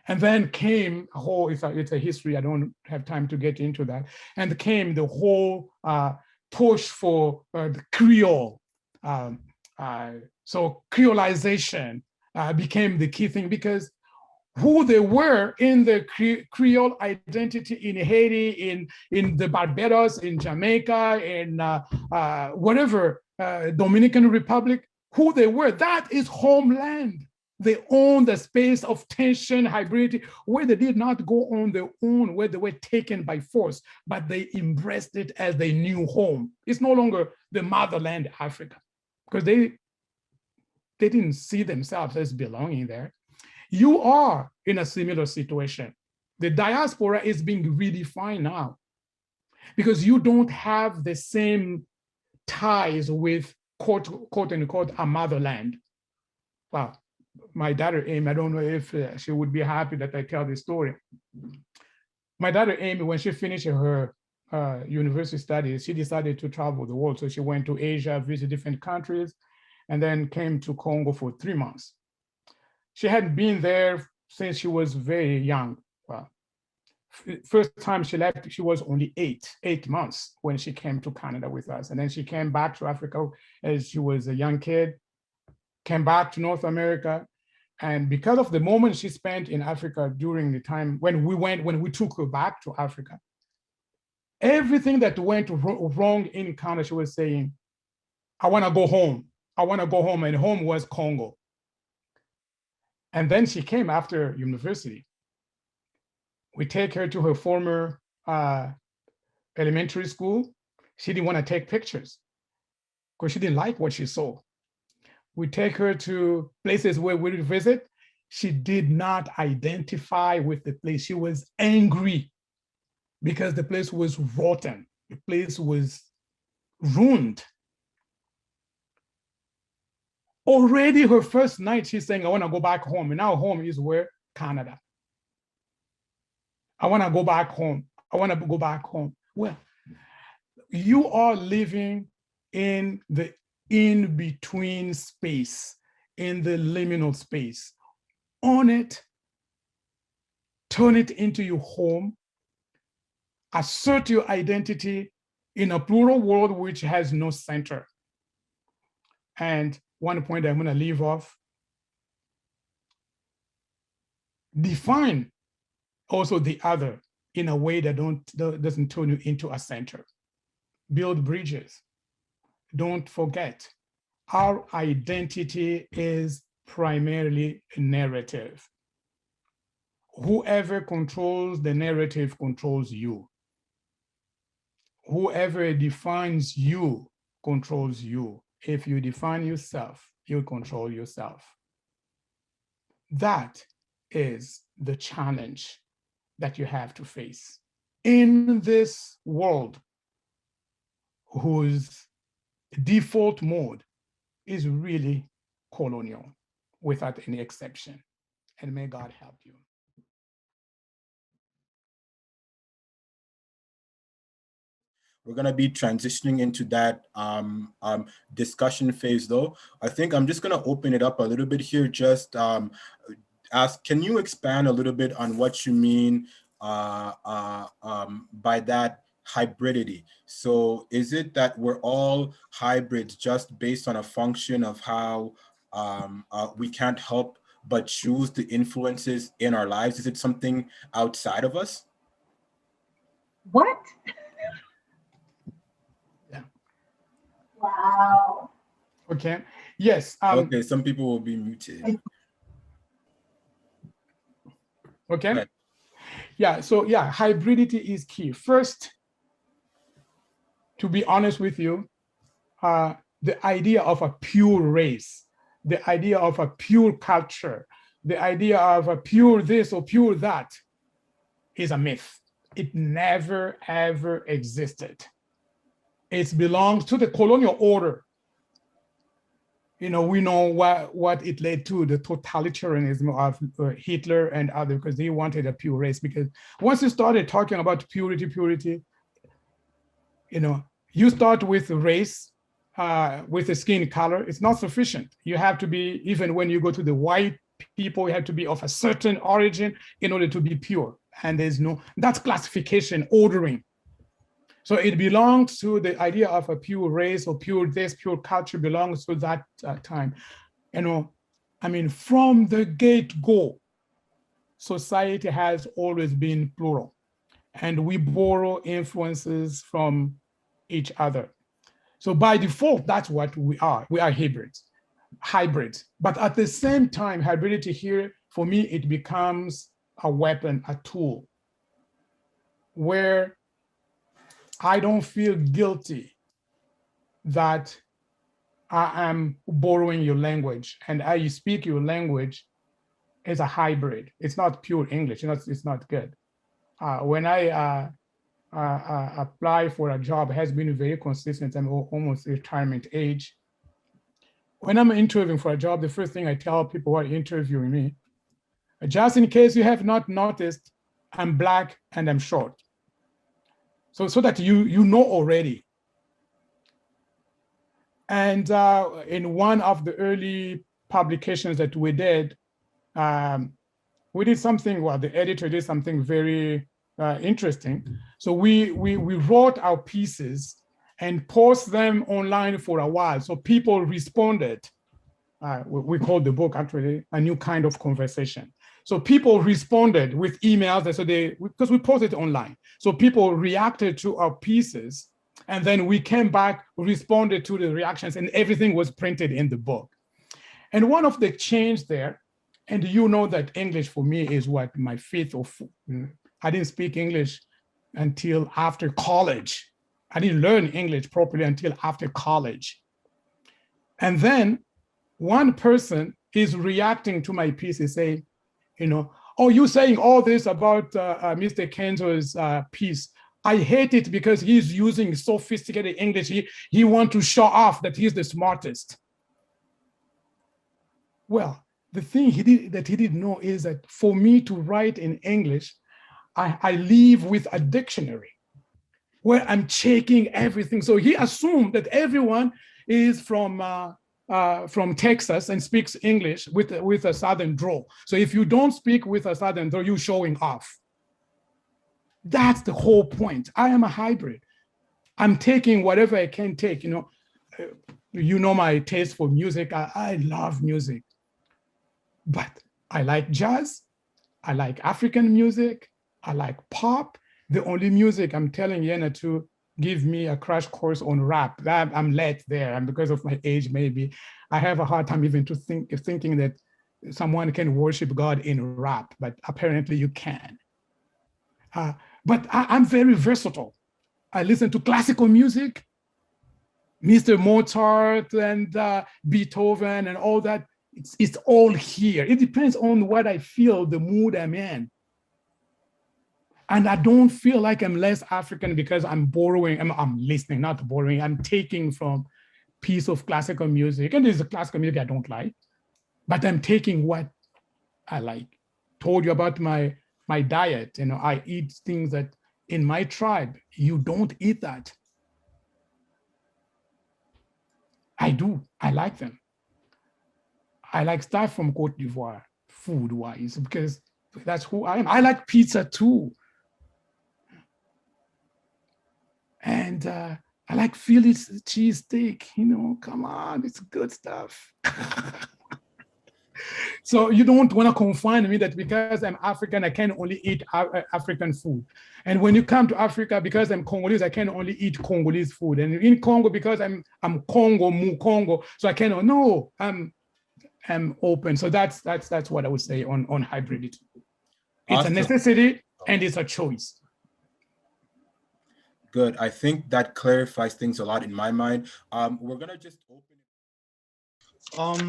And then came a whole, it's a history, I don't have time to get into that. And came the whole push for the Creole. So Creolization became the key thing, because who they were in the Creole identity in Haiti, in the Barbados, in Jamaica, in whatever, Dominican Republic, who they were, that is homeland. They own the space of tension, hybridity, where they did not go on their own, where they were taken by force, but they embraced it as their new home. It's no longer the motherland Africa, because they didn't see themselves as belonging there. You are in a similar situation. The diaspora is being redefined now, because you don't have the same ties with quote unquote a motherland. Well, my daughter Amy, I don't know if she would be happy that I tell this story. My daughter Amy, when she finished her university studies, she decided to travel the world. So she went to Asia, visited different countries, and then came to Congo for 3 months. She hadn't been there since she was very young. Well, first time she left, she was only 8 months when she came to Canada with us. And then she came back to Africa as she was a young kid, came back to North America. And because of the moment she spent in Africa during the time when we took her back to Africa, everything that went wrong in Canada, she was saying, I want to go home. I want to go home. And home was Congo. And then she came after university. We take her to her former elementary school. She didn't want to take pictures because she didn't like what she saw. We take her to places where we would visit. She did not identify with the place. She was angry because the place was rotten. The place was ruined. Already her first night, she's saying, I want to go back home. And now home is where? Canada. I want to go back home. I want to go back home. Well, you are living in the in-between space, in the liminal space. Own it, turn it into your home, assert your identity in a plural world which has no center. And one point I'm going to leave off, define also the other in a way that doesn't turn you into a center. Build bridges. Don't forget, our identity is primarily a narrative. Whoever controls the narrative controls you. Whoever defines you controls you. If you define yourself, you control yourself. That is the challenge that you have to face in this world whose default mode is really colonial without any exception. And may God help you. We're going to be transitioning into that discussion phase, though. I think I'm just going to open it up a little bit here. Just ask, can you expand a little bit on what you mean by that hybridity? So is it that we're all hybrids just based on a function of how we can't help but choose the influences in our lives? Is it something outside of us? What? Yeah. Wow. Okay. Yes. Okay, some people will be muted. Okay. Right. Yeah. So yeah, hybridity is key. First, to be honest with you, the idea of a pure race, the idea of a pure culture, the idea of a pure this or pure that is a myth. It never, ever existed. It belongs to the colonial order. You know, we know what it led to, the totalitarianism of Hitler and others, because they wanted a pure race. Because once you started talking about purity, you know, you start with race, with the skin color. It's not sufficient. You have to be, even when you go to the white people, you have to be of a certain origin in order to be pure. And that's classification, ordering. So it belongs to the idea of a pure race or pure this, pure culture belongs to that time. You know, I mean, from the get-go, society has always been plural, and we borrow influences from each other. So by default, that's what we are. We are hybrids. But at the same time, hybridity here, for me, it becomes a weapon, a tool, where I don't feel guilty that I am borrowing your language and you speak your language as a hybrid. It's not pure English. It's not good. When I apply for a job, it has been very consistent. I'm almost retirement age. When I'm interviewing for a job, the first thing I tell people who are interviewing me, just in case you have not noticed, I'm Black and I'm short. So that you know already. And in one of the early publications that we did, we did something, well, the editor did something very interesting. So we wrote our pieces and post them online for a while. So people responded. We called the book actually A New Kind of Conversation. So people responded with emails. So because we posted it online. So people reacted to our pieces, and then we came back, responded to the reactions, and everything was printed in the book. And one of the change there, and you know that English for me is what, my fifth or I didn't speak English until after college. I didn't learn English properly until after college. And then one person is reacting to my piece and saying, oh, you're saying all this about Mr. Kenzo's piece. I hate it because he's using sophisticated English. He wants to show off that he's the smartest. Well, the thing he didn't know is that for me to write in English, I live with a dictionary where I'm checking everything. So he assumed that everyone is from Texas and speaks English with a Southern drawl. So if you don't speak with a Southern drawl, you're showing off. That's the whole point. I am a hybrid. I'm taking whatever I can take. You know my taste for music. I love music. But I like jazz, I like African music, I like pop. The only music I'm telling Yena to give me a crash course on rap, that I'm late there, and because of my age, maybe I have a hard time even thinking that someone can worship God in rap, but apparently you can. But I'm very versatile. I listen to classical music, Mr. Mozart and Beethoven and all that. It's all here. It depends on what I feel, the mood I'm in. And I don't feel like I'm less African because I'm borrowing, I'm listening, not borrowing, I'm taking from piece of classical music. And there's a classical music I don't like, but I'm taking what I like. Told you about my diet. I eat things that in my tribe, you don't eat that. I do, I like them. I like stuff from Cote d'Ivoire, food-wise, because that's who I am. I like pizza too. And I like Philly's cheesesteak, come on, it's good stuff. So you don't want to confine me that because I'm African, I can only eat African food. And when you come to Africa, because I'm Congolese, I can only eat Congolese food. And in Congo, because I'm Congo, Mukongo, so I cannot, no, I'm open. So that's what I would say on hybridity. It's Awesome. a necessity and it's a choice. Good. I think that clarifies things a lot in my mind. We're gonna just open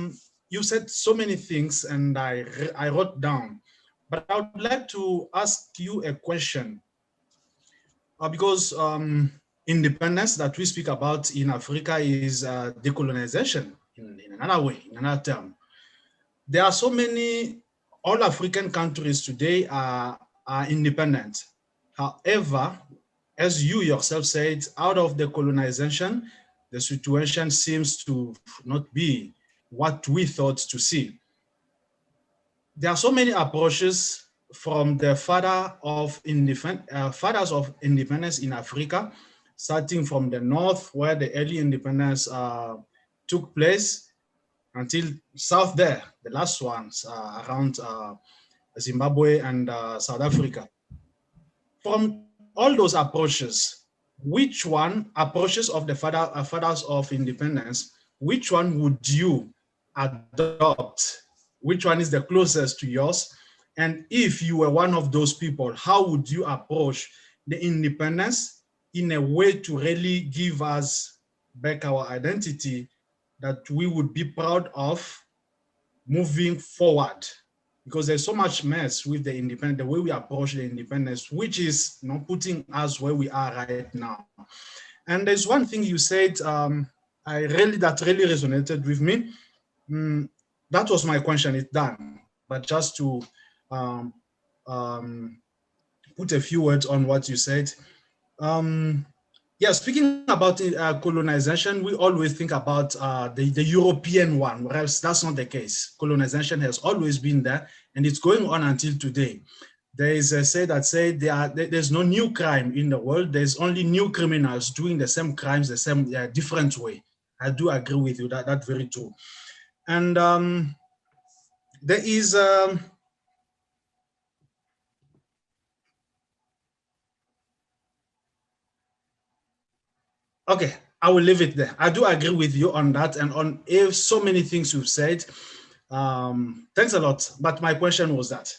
it. You said so many things and I wrote down, but I would like to ask you a question because independence that we speak about in Africa is decolonization in another way, in another term. There are so many, all African countries today are independent. However, as you yourself said, out of the colonization, the situation seems to not be what we thought to see. There are so many approaches from the fathers of independence in Africa, starting from the north, where the early independence took place, until south there, the last ones around Zimbabwe and South Africa. From all those approaches, which one, approaches of the fathers of independence, which one would you adopt? Which one is the closest to yours? And if you were one of those people, how would you approach the independence in a way to really give us back our identity that we would be proud of moving forward? Because there's so much mess with the independence, the way we approach the independence, which is putting us where we are right now. And there's one thing you said that really resonated with me. That was my question. It's done. But just to put a few words on what you said, Yeah, speaking about colonization, we always think about the European one, whereas that's not the case. Colonization has always been there, and it's going on until today. There is a say that say there's no new crime in the world. There's only new criminals doing the same crimes, the same different way. I do agree with you that that's very true. And there is okay, I will leave it there. I do agree with you on that and on so many things you've said. Thanks a lot. But my question was that.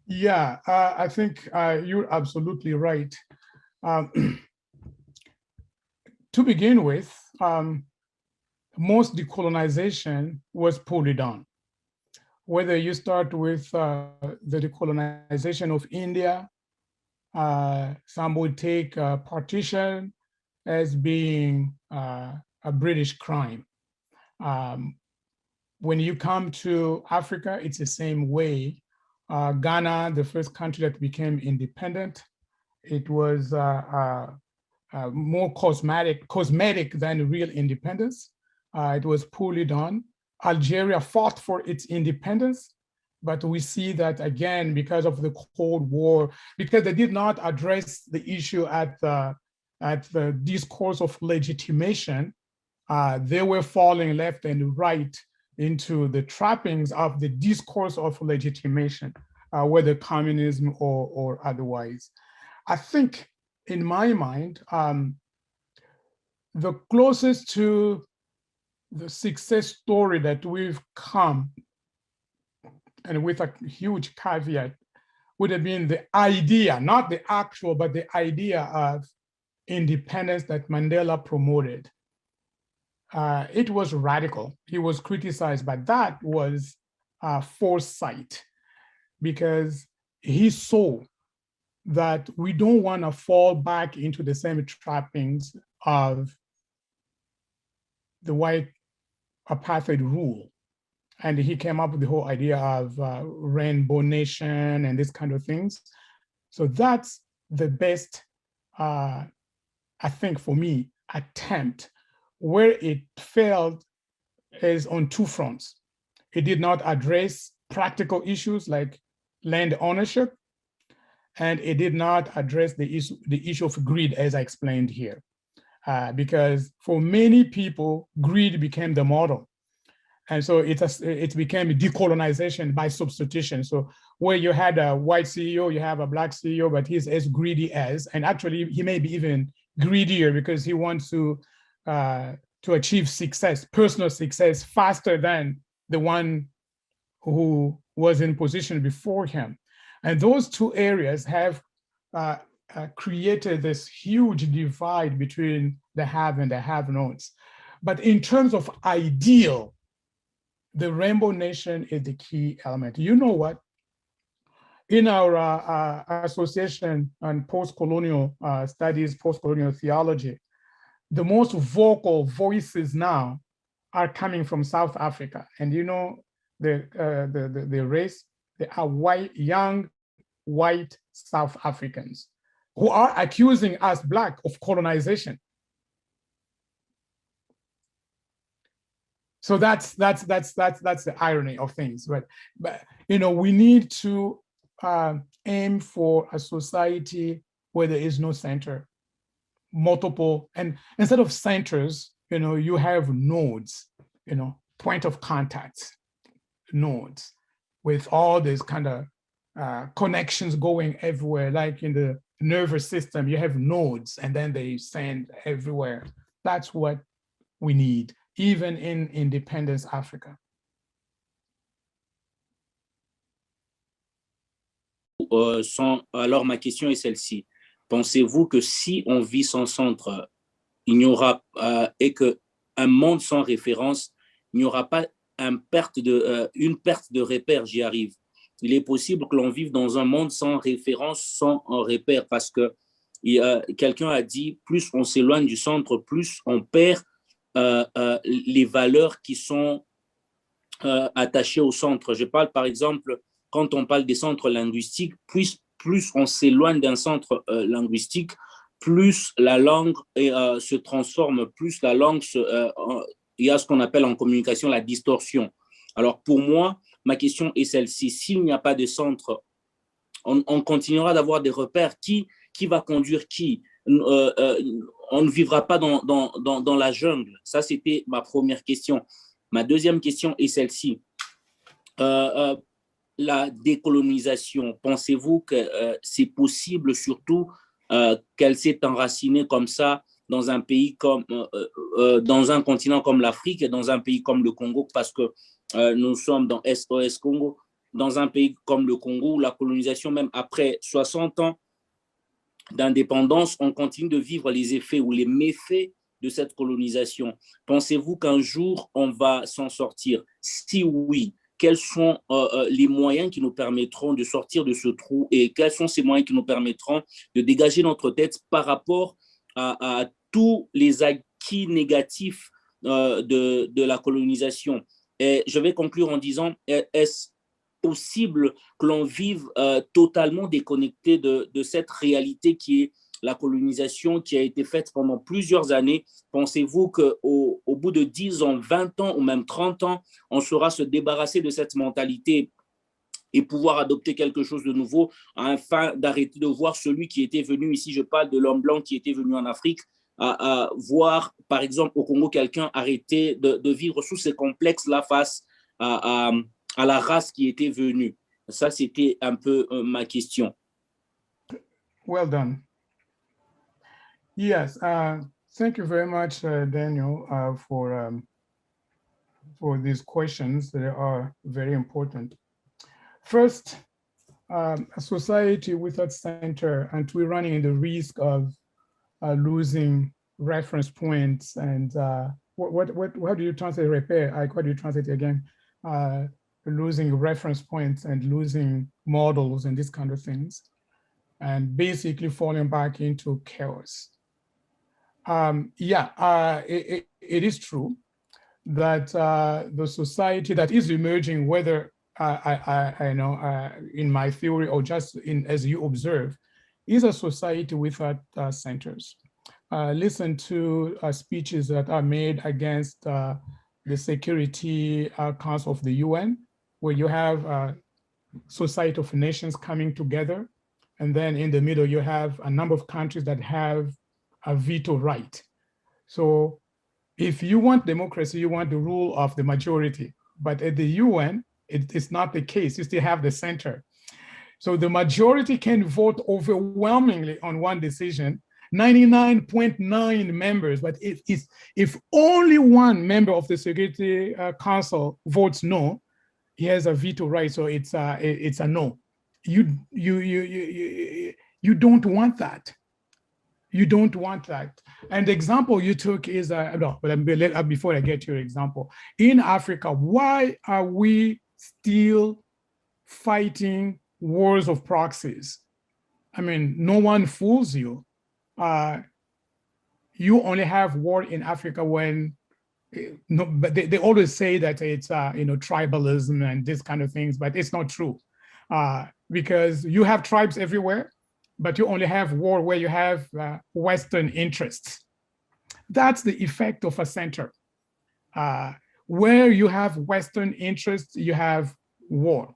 Yeah, I think you're absolutely right. To begin with, most decolonization was poorly done. Whether you start with the decolonization of India, some would take partition as being a British crime. When you come to Africa, it's the same way. Ghana, the first country that became independent, it was more cosmetic than real independence. It was poorly done. Algeria fought for its independence, but we see that again, because of the Cold War, because they did not address the issue at the discourse of legitimation, they were falling left and right into the trappings of the discourse of legitimation, whether communism or otherwise. I think, in my mind, the closest to the success story that we've come, and with a huge caveat, would have been the idea, not the actual, but the idea of independence that Mandela promoted. It was radical. He was criticized, but that was foresight, because he saw that we don't want to fall back into the same trappings of the white apartheid rule. And he came up with the whole idea of rainbow nation and this kind of things. So that's the best, I think for me, attempt. Where it failed is on two fronts. It did not address practical issues like land ownership, and it did not address the issue of greed, as I explained here. Because for many people, greed became the model. And so it became decolonization by substitution. So where you had a white CEO, you have a black CEO, but he's as greedy as, and actually he may be even greedier because he wants to achieve success, personal success, faster than the one who was in position before him. And those two areas have created this huge divide between the have and the have-nots. But in terms of ideal, the Rainbow Nation is the key element. You know what? In our association on post-colonial studies, post-colonial theology, the most vocal voices now are coming from South Africa. And you know, the race, they are white, young, white South Africans who are accusing us Black of colonization. So that's the irony of things. But you know, we need to aim for a society where there is no center, multiple, and instead of centers, you know, you have nodes, you know, point of contacts, nodes, with all these kind of connections going everywhere. Like in the nervous system, you have nodes, and then they send everywhere. That's what we need, even in independence Africa. Alors ma question est celle-ci. Pensez-vous que si on vit sans centre, il n'y aura et que un monde sans référence, il n'y aura pas une perte de repère, j'y arrive. Il est possible que l'on vive dans un monde sans référence, sans repère, parce que quelqu'un a dit, plus on s'éloigne du centre, plus on perd les valeurs qui sont attachées au centre. Je parle par exemple, quand on parle des centres linguistiques, plus on s'éloigne d'un centre linguistique, plus la langue se transforme, plus la langue il y a ce qu'on appelle en communication la distorsion. Alors pour moi, ma question est celle-ci. S'il n'y a pas de centre, on continuera d'avoir des repères. Qui va conduire qui? On ne vivra pas dans la jungle. Ça, c'était ma première question. Ma deuxième question est celle-ci. La décolonisation, pensez-vous que c'est possible, surtout qu'elle s'est enracinée comme ça dans un pays comme, dans un continent comme l'Afrique et dans un pays comme le Congo, parce que nous sommes dans SOS Congo, dans un pays comme le Congo, où la colonisation, même après 60 ans d'indépendance, on continue de vivre les effets ou les méfaits de cette colonisation. Pensez-vous qu'un jour, on va s'en sortir? Si oui, quels sont les moyens qui nous permettront de sortir de ce trou et quels sont ces moyens qui nous permettront de dégager notre tête par rapport à tous les acquis négatifs de la colonisation? Et je vais conclure en disant, est-ce possible que l'on vive totalement déconnecté de cette réalité qui est la colonisation qui a été faite pendant plusieurs années? Pensez-vous qu'au bout de 10 ans, 20 ans ou même 30 ans, on saura se débarrasser de cette mentalité et pouvoir adopter quelque chose de nouveau afin d'arrêter de voir celui qui était venu ici, je parle de l'homme blanc qui était venu en Afrique, à voir par exemple au Congo quelqu'un arrêter de vivre sous ces complexes-là face à la race qui était venue? Ça, c'était un peu ma question. Well done. Yes, thank you very much, Daniel, for these questions that are very important. First, a society without center, and we're running the risk of losing reference points and what do you translate repair? What do you translate again? Losing reference points and losing models and these kind of things, and basically falling back into chaos. It is true that the society that is emerging, whether I know in my theory or just as you observe, is a society without centers. Listen to speeches that are made against the Security Council of the UN, where you have Society of Nations coming together, and then in the middle you have a number of countries that have a veto right. So if you want democracy, you want the rule of the majority, but at the UN, it's not the case. You still have the center. So the majority can vote overwhelmingly on one decision, 99.9 members, but if only one member of the Security Council votes no, he has a veto right, so it's a no. You don't want that. You don't want that. And the example you took is, before I get to your example, in Africa, why are we still fighting wars of proxies? I mean, no one fools you. You only have war in Africa when, but they always say that it's tribalism and this kind of things, but it's not true, because you have tribes everywhere, but you only have war where you have Western interests. That's the effect of a center. Where you have Western interests, you have war,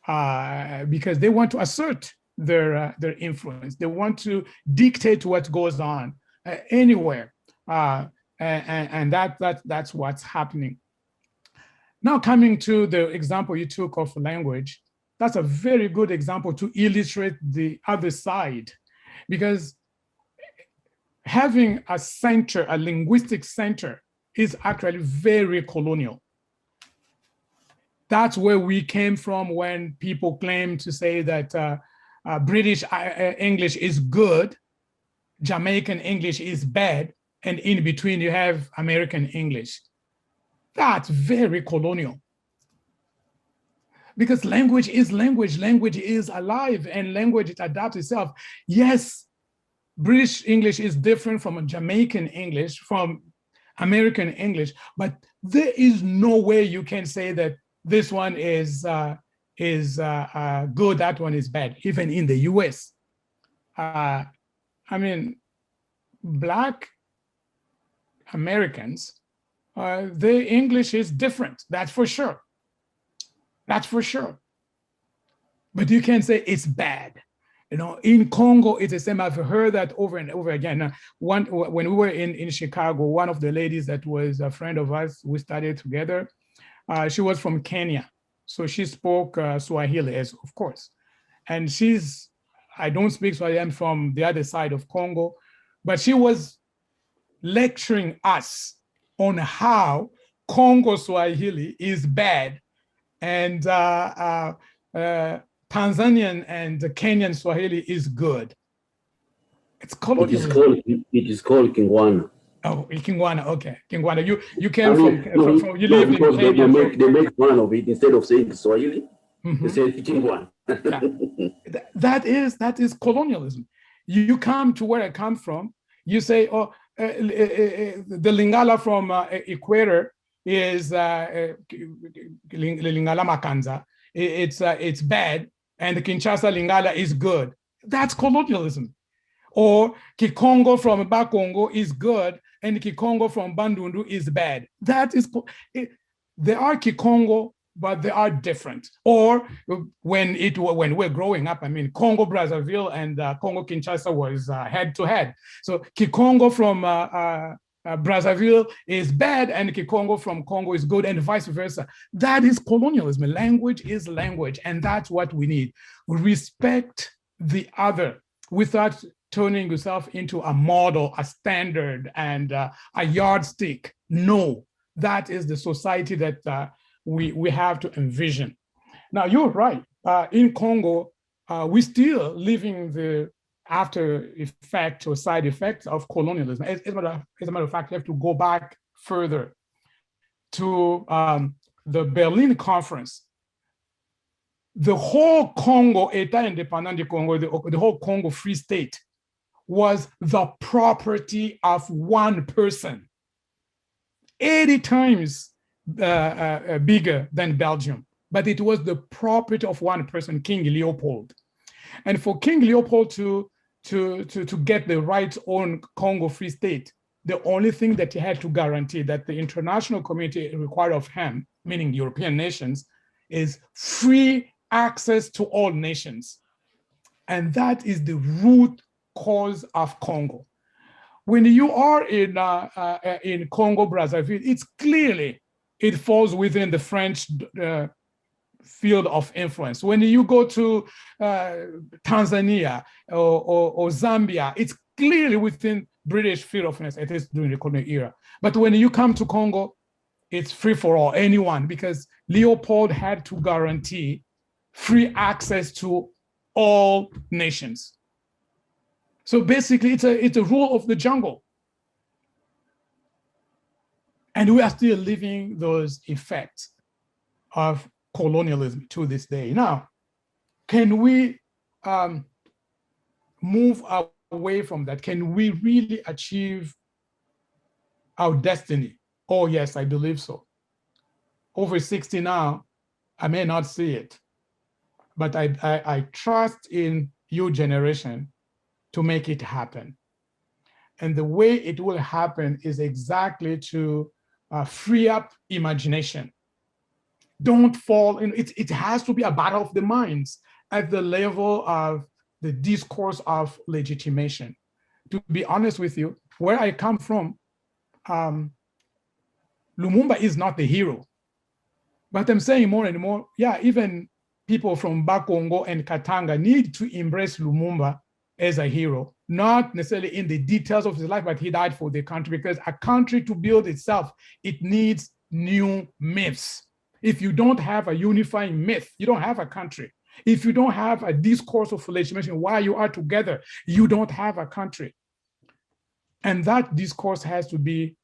because they want to assert their influence. They want to dictate what goes on anywhere, and that's what's happening. Now, coming to the example you took of language, that's a very good example to illustrate the other side, because having a center, a linguistic center, is actually very colonial. That's where we came from when people claim to say that British English is good, Jamaican English is bad, and in between you have American English. That's very colonial. Because language is language, language is alive, and language, it adapts itself. Yes, British English is different from Jamaican English, from American English, but there is no way you can say that this one is good, that one is bad, even in the US. I mean, Black Americans, their English is different. That's for sure. That's for sure. But you can't say it's bad. You know, in Congo, it's the same. I've heard that over and over again. When we were in Chicago, one of the ladies that was a friend of us, we studied together, she was from Kenya. So she spoke Swahili, as of course. And I don't speak Swahili, I'm from the other side of Congo, but she was lecturing us on how Congo Swahili is bad and Tanzanian and Kenyan Swahili is good. It's colonialism. It is called Kingwana. Oh, Kingwana. Okay, Kingwana. You I came mean, from you lived in because Kenya. they make fun of it instead of saying Swahili. Mhm. They say Kingwana. That is colonialism. You come to where I come from. You say, oh, the Lingala from Equator is Lingala Makanza. It's bad, and the Kinshasa Lingala is good. That's colonialism. Or Kikongo from Bakongo is good, and Kikongo from Bandundu is bad. They are Kikongo, but they are different. Or when we're growing up, I mean, Congo Brazzaville and Congo Kinshasa was head to head. So Kikongo from Brazzaville is bad, and Kikongo from Congo is good, and vice versa. That is colonialism. Language is language, and that's what we need. Respect the other without turning yourself into a model, a standard, and a yardstick. No, that is the society that we have to envision. Now, you're right. In Congo, we're still living the after effect or side effects of colonialism. As a matter of fact, you have to go back further to the Berlin Conference. The whole Congo, État indépendant du Congo, the whole Congo Free State was the property of one person, 80 times bigger than Belgium, but it was the property of one person, King Leopold. And for King Leopold to get the rights on Congo Free State, the only thing that he had to guarantee that the international community required of him, meaning European nations, is free access to all nations. And that is the root cause of Congo. When you are in Congo Brazzaville, it's clearly, it falls within the French field of influence. When you go to Tanzania or Zambia, it's clearly within British field of influence. It is during the colonial era. But when you come to Congo, it's free for all, anyone, because Leopold had to guarantee free access to all nations. So basically, it's a rule of the jungle. And we are still living those effects of colonialism to this day. Now, can we move away from that? Can we really achieve our destiny? Oh, yes, I believe so. Over 60 now, I may not see it, but I trust in your generation to make it happen. And the way it will happen is exactly to free up imagination. Don't fall in, it has to be a battle of the minds at the level of the discourse of legitimation. To be honest with you, where I come from, Lumumba is not the hero. But I'm saying more and more, yeah, even people from Bakongo and Katanga need to embrace Lumumba as a hero, not necessarily in the details of his life, but he died for the country, because a country to build itself, it needs new myths. If you don't have a unifying myth, you don't have a country. If you don't have a discourse of legitimation why you are together, you don't have a country. And that discourse has to be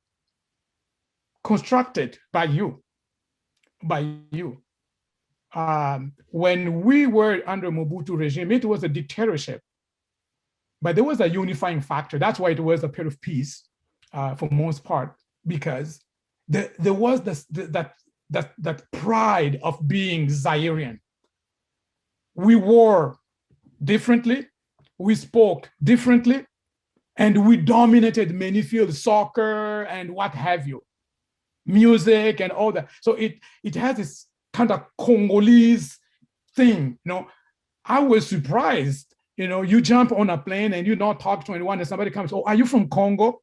constructed by you. When we were under Mobutu regime, it was a dictatorship. But there was a unifying factor. That's why it was a period of peace for most part, because there was that pride of being Zairian. We wore differently, we spoke differently, And we dominated many fields, soccer and what have you, music and all that. So it has this kind of Congolese thing, I was surprised, you jump on a plane and you don't talk to anyone and somebody comes, oh, are you from Congo?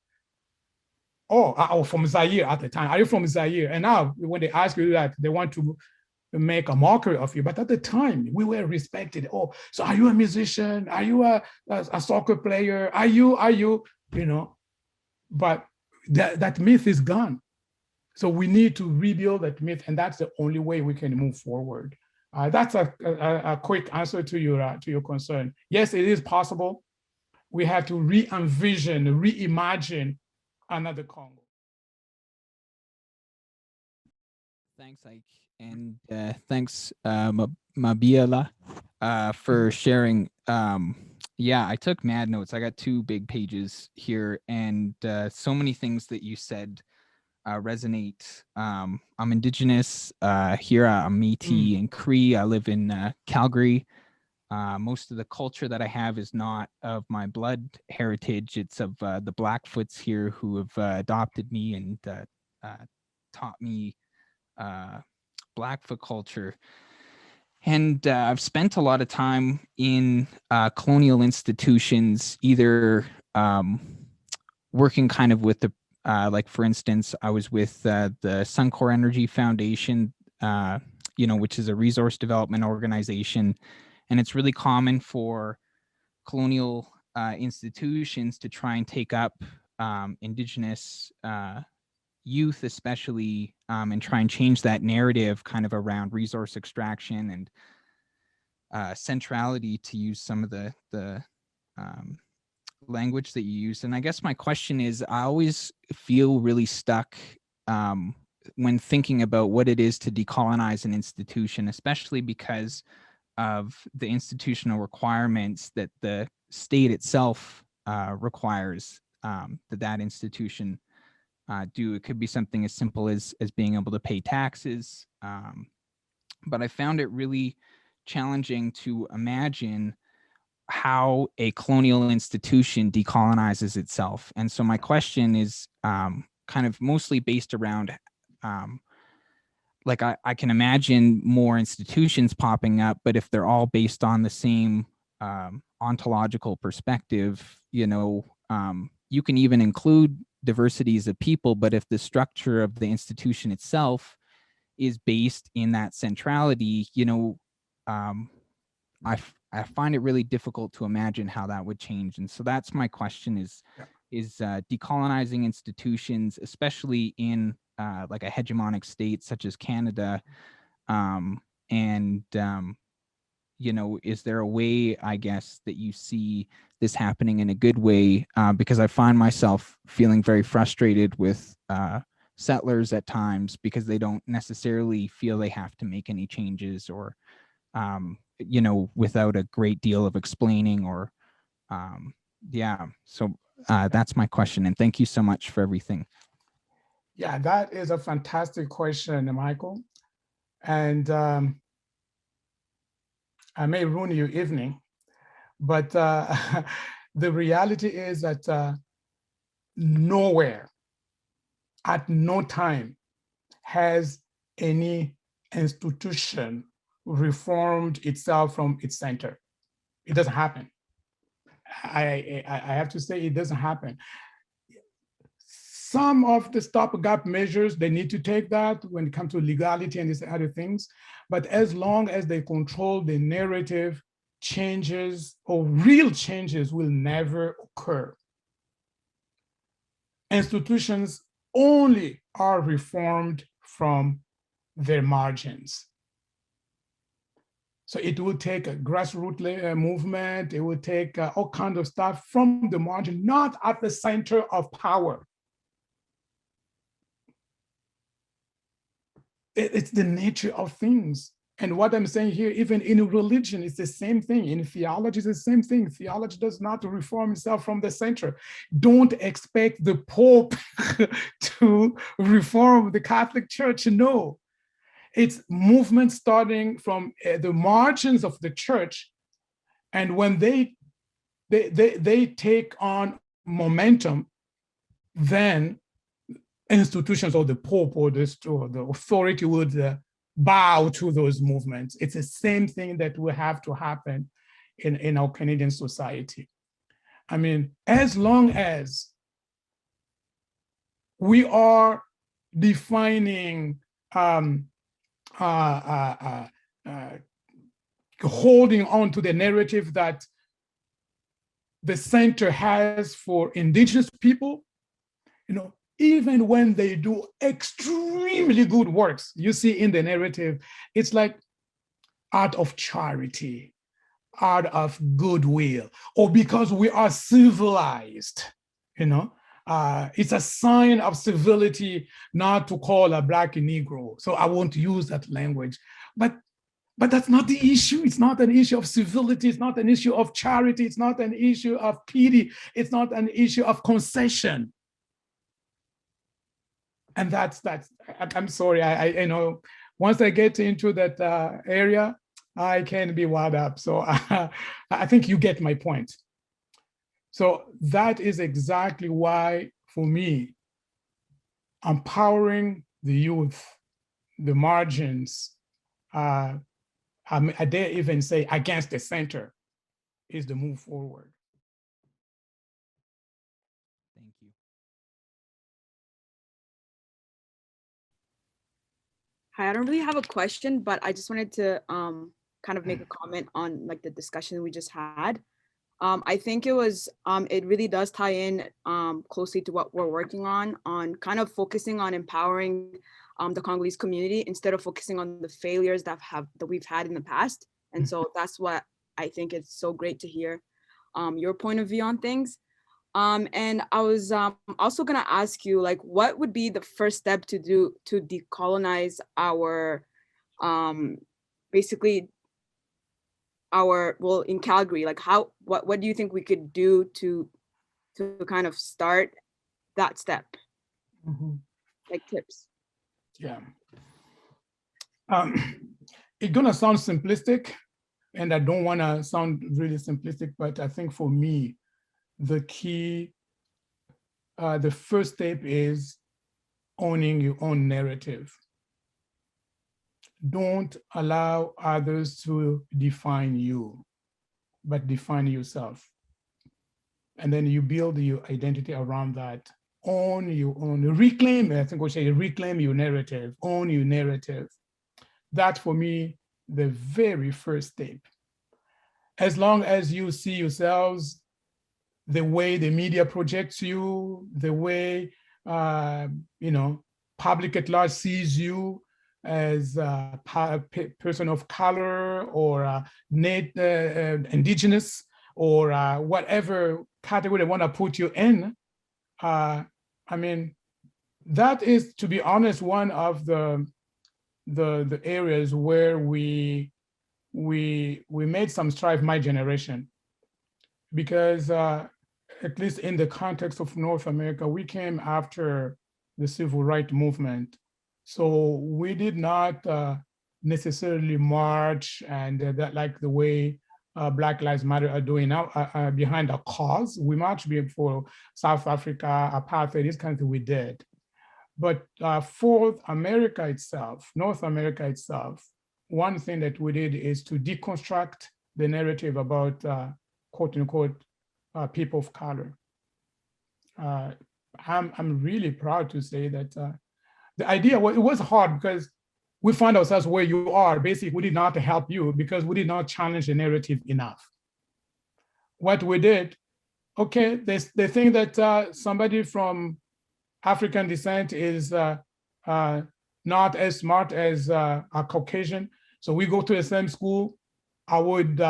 Oh, from Zaire at the time. Are you from Zaire? And now when they ask you that, they want to make a mockery of you. But at the time, we were respected. Oh, so are you a musician? Are you a soccer player? Are you, but that myth is gone. So we need to rebuild that myth, and that's the only way we can move forward. That's a quick answer to your concern. Yes, it is possible. We have to re-envision, reimagine another Congo. Thanks, Ike, and thanks, Mabiala, for sharing. Yeah, I took mad notes. I got 2 big pages here, and so many things that you said resonate. I'm Indigenous here. I'm Métis and Cree. I live in Calgary. Most of the culture that I have is not of my blood heritage. It's of the Blackfoots here who have adopted me and taught me Blackfoot culture. And I've spent a lot of time in colonial institutions, either working kind of with the, like for instance, I was with the Suncor Energy Foundation, which is a resource development organization. And it's really common for colonial institutions to try and take up Indigenous youth, especially, and try and change that narrative kind of around resource extraction and centrality, to use some of the language that you use. And I guess my question is, I always feel really stuck when thinking about what it is to decolonize an institution, especially because of the institutional requirements that the state itself requires that institution do. It could be something as simple as being able to pay taxes. But I found it really challenging to imagine how a colonial institution decolonizes itself. And so my question is kind of mostly based around, like I can imagine more institutions popping up, but if they're all based on the same ontological perspective, you can even include diversities of people, but if the structure of the institution itself is based in that centrality, I find it really difficult to imagine how that would change. And so that's my question is decolonizing institutions, especially in like a hegemonic state such as Canada, is there a way, I guess, that you see this happening in a good way? Because I find myself feeling very frustrated with settlers at times because they don't necessarily feel they have to make any changes, or without a great deal of explaining, or so that's my question, and thank you so much for everything. Yeah, that is a fantastic question, Michael, and I may ruin your evening, but the reality is that nowhere, at no time, has any institution reformed itself from its center. It doesn't happen. I have to say, it doesn't happen. Some of the stopgap measures, they need to take that when it comes to legality and these other things. But as long as they control the narrative, changes or real changes will never occur. Institutions only are reformed from their margins. So it will take a grassroots movement, it will take all kinds of stuff from the margin, not at the center of power. It's the nature of things. And what I'm saying here, even in religion, it's the same thing. In theology, it's the same thing. Theology does not reform itself from the center. Don't expect the Pope to reform the Catholic Church. No. It's movement starting from the margins of the church. And when they take on momentum, then institutions or the Pope or the authority would bow to those movements. It's the same thing that will have to happen in our Canadian society. I mean, as long as we are defining, holding on to the narrative that the center has for indigenous people, even when they do extremely good works, you see in the narrative, it's like out of charity, out of goodwill, or because we are civilized, it's a sign of civility not to call a Black a Negro. So I won't use that language, but that's not the issue. It's not an issue of civility. It's not an issue of charity. It's not an issue of pity. It's not an issue of concession. And that's I'm sorry. I once I get into that area, I can be wound up. So I think you get my point. So that is exactly why, for me, empowering the youth, the margins, I dare even say against the center, is the move forward. Thank you. Hi, I don't really have a question, but I just wanted to kind of make a comment on like the discussion we just had. I think it really does tie in closely to what we're working on kind of focusing on empowering the Congolese community instead of focusing on the failures that we've had in the past. And so that's what I think it's so great to hear your point of view on things. And I was also gonna ask you, like, what would be the first step to do to decolonize our, basically in Calgary, like what do you think we could do to kind of start that step? Like tips. Yeah. It's gonna sound simplistic, and I don't wanna sound really simplistic, but I think for me, the key, the first step is owning your own narrative. Don't allow others to define you, but define yourself. And then you build your identity around that. Own your own, reclaim, I think we'll say reclaim your narrative, own your narrative. That for me, the very first step. As long as you see yourselves the way the media projects you, the way public at large sees you as a person of color or indigenous or whatever category they want to put you in. I mean, that is, to be honest, one of the areas where we made some strive, my generation, because at least in the context of North America, we came after the civil rights movement. So we did not necessarily march and that like the way Black Lives Matter are doing now behind a cause. We marched for South Africa, apartheid, this kind of thing we did. But for America itself, North America itself, one thing that we did is to deconstruct the narrative about quote unquote people of color. I'm really proud to say that the idea, it was hard because we found ourselves where you are. Basically, we did not help you because we did not challenge the narrative enough. What we did, okay, they think that somebody from African descent is not as smart as a Caucasian. So we go to the same school. I would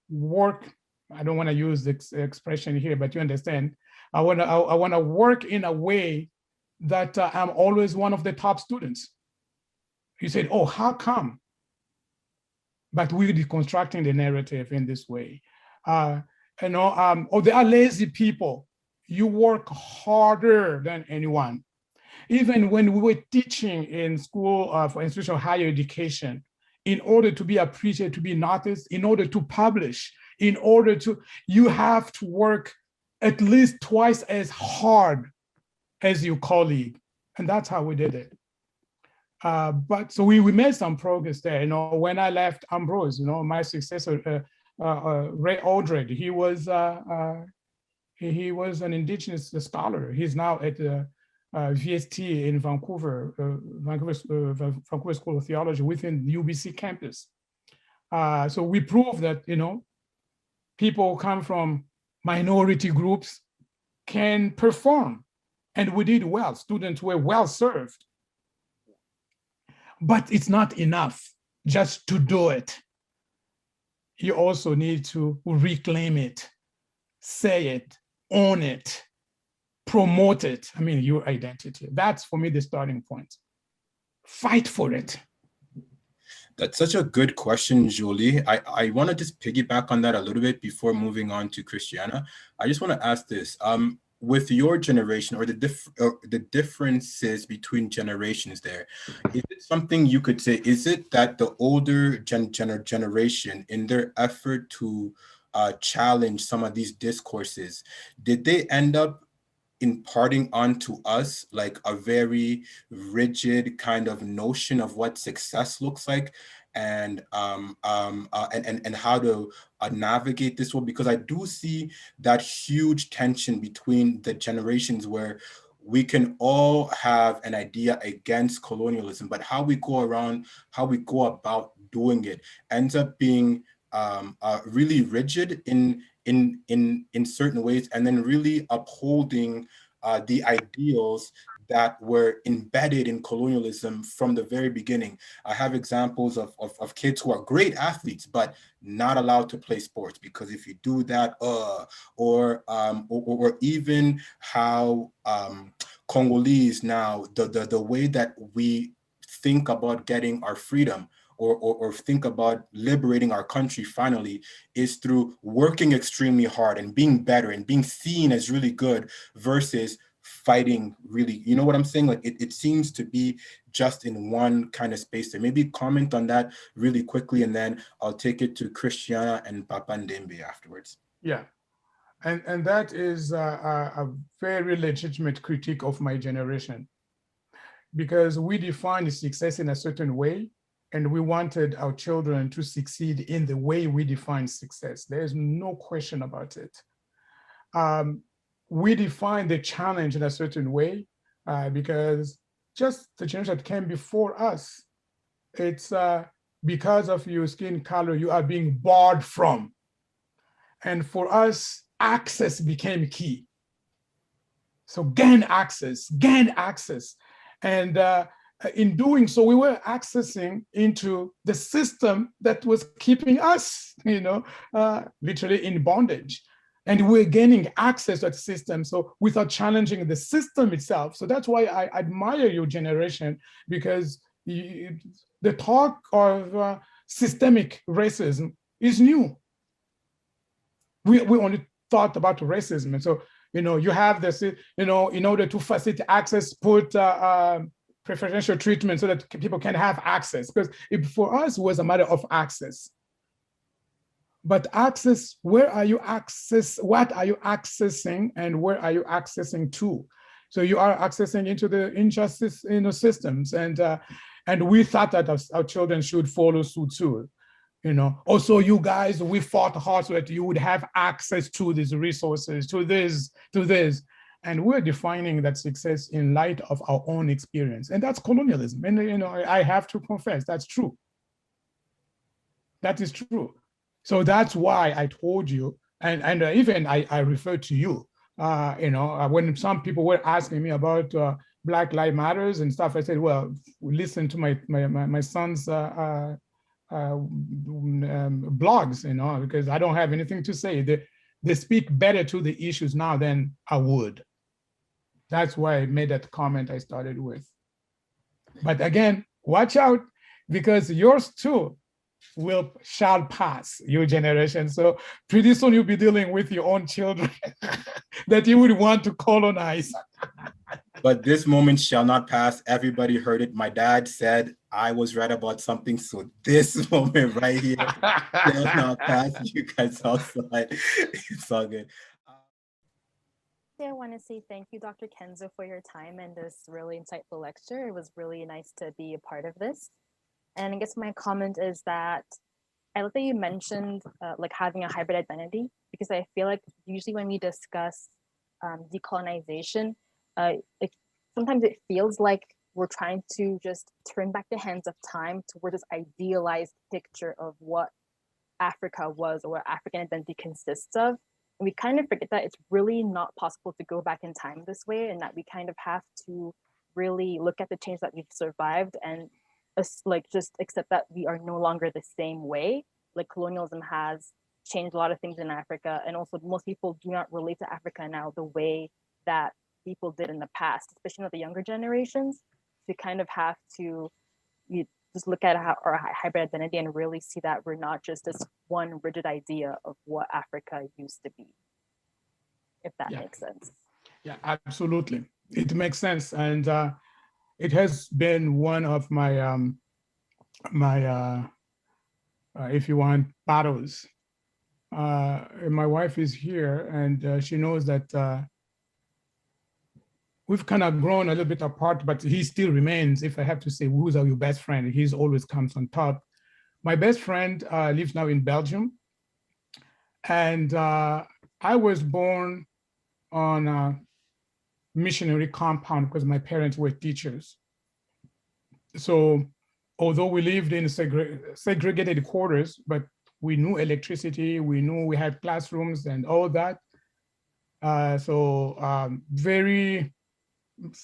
work, I don't want to use this expression here, but you understand. I want to work in a way that I'm always one of the top students. You said, oh, how come? But we're deconstructing the narrative in this way. Or they are lazy people. You work harder than anyone. Even when we were teaching in school for institutional higher education, in order to be appreciated, to be noticed, in order to publish, you have to work at least twice as hard as your colleague. And that's how we did it. But so we made some progress there. When I left Ambrose, my successor, Ray Aldred, he was an indigenous scholar. He's now at the VST in Vancouver, Vancouver School of Theology within the UBC campus. So we proved that, people come from minority groups can perform, and we did well. Students were well served. But it's not enough just to do it. You also need to reclaim it, say it, own it, promote it. I mean, your identity. That's for me the starting point. Fight for it. That's such a good question, Julie. I want to just piggyback on that a little bit before moving on to Christiana. I just want to ask this. With your generation, or the differences between generations there, is it something you could say, is it that the older generation, in their effort to challenge some of these discourses, did they end up imparting onto us like a very rigid kind of notion of what success looks like, and how to navigate this world? Because I do see that huge tension between the generations, where we can all have an idea against colonialism, but how we go about doing it ends up being really rigid in certain ways, and then really upholding the ideals that were embedded in colonialism from the very beginning. I have examples of kids who are great athletes, but not allowed to play sports, because if you do that, or even how Congolese now, the way that we think about getting our freedom, or think about liberating our country finally, is through working extremely hard and being better and being seen as really good, versus fighting really, you know what I'm saying? Like it seems to be just in one kind of space there. Maybe comment on that really quickly, and then I'll take it to Christiana and Papa Ndembe afterwards. Yeah, and that is a very legitimate critique of my generation, because we define success in a certain way, and we wanted our children to succeed in the way we define success. There's no question about it. We define the challenge in a certain way, because just the generation that came before us, it's because of your skin color, you are being barred from. And for us, access became key. So gain access. And in doing so, we were accessing into the system that was keeping us, literally in bondage. And we're gaining access to that system, so without challenging the system itself. So that's why I admire your generation, because the talk of systemic racism is new. We only thought about racism. And so, you have this, in order to facilitate access, put preferential treatment so that people can have access. Because for us, it was a matter of access. But access, where are you what are you accessing, and where are you accessing to? So you are accessing into the injustice systems, and we thought that our children should follow suit too. Also, you guys, we fought hard so that you would have access to these resources, to this, and we're defining that success in light of our own experience, and that's colonialism. And I have to confess, that's true. That is true. So that's why I told you, and even I referred to you, when some people were asking me about Black Lives Matters and stuff, I said, well, listen to my son's blogs, because I don't have anything to say. They speak better to the issues now than I would. That's why I made that comment I started with. But again, watch out, because yours too shall pass, your generation. So pretty soon you'll be dealing with your own children that you would want to colonize. But this moment shall not pass. Everybody heard it. My dad said I was right about something. So this moment right here shall not pass. You guys also, it's all good. firstly, I want to say thank you, Dr. Kenzo, for your time and this really insightful lecture. It was really nice to be a part of this. And I guess my comment is that I like that you mentioned like having a hybrid identity, because I feel like usually when we discuss decolonization, sometimes it feels like we're trying to just turn back the hands of time toward this idealized picture of what Africa was or what African identity consists of. And we kind of forget that it's really not possible to go back in time this way, and that we kind of have to really look at the change that we've survived and like just accept that we are no longer the same way. Like colonialism has changed a lot of things in Africa, and also most people do not relate to Africa now the way that people did in the past, especially with the younger generations. We kind of have to just look at our hybrid identity and really see that we're not just this one rigid idea of what Africa used to be, if that makes sense. Yeah, absolutely. It makes sense. And it has been one of my, if you want, battles. My wife is here, and she knows that we've kind of grown a little bit apart, but he still remains. If I have to say, who's your best friend? He's always comes on top. My best friend lives now in Belgium. And I was born on a missionary compound because my parents were teachers. So although we lived in segregated quarters, but we knew electricity, we knew we had classrooms and all that.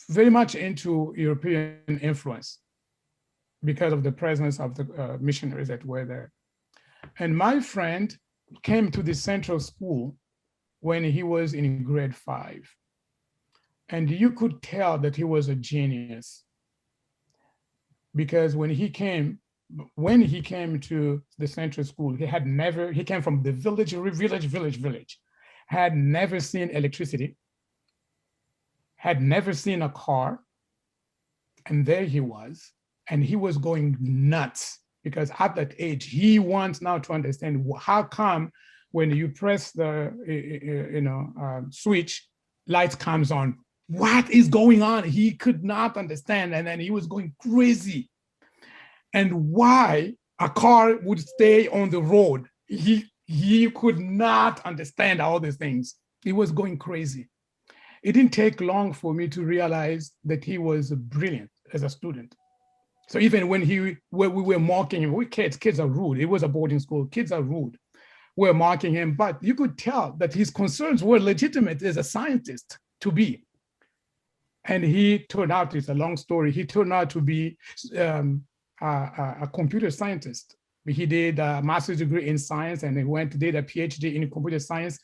Very much into European influence because of the presence of the missionaries that were there. And my friend came to the central school when he was in grade 5. And you could tell that he was a genius, because when he came to the central school, he came from the village, had never seen electricity, had never seen a car. And there he was, and he was going nuts, because at that age, he wants now to understand how come when you press the switch, lights comes on. What is going on? He could not understand, and then he was going crazy. And why a car would stay on the road, he could not understand all these things. He was going crazy. It didn't take long for me to realize that he was brilliant as a student. So even when we were mocking him, kids are rude. It was a boarding school, kids are rude. We're mocking him, but you could tell that his concerns were legitimate as a scientist to be. And he turned out, it's a long story, he turned out to be a computer scientist. He did a master's degree in science, and he did a PhD in computer science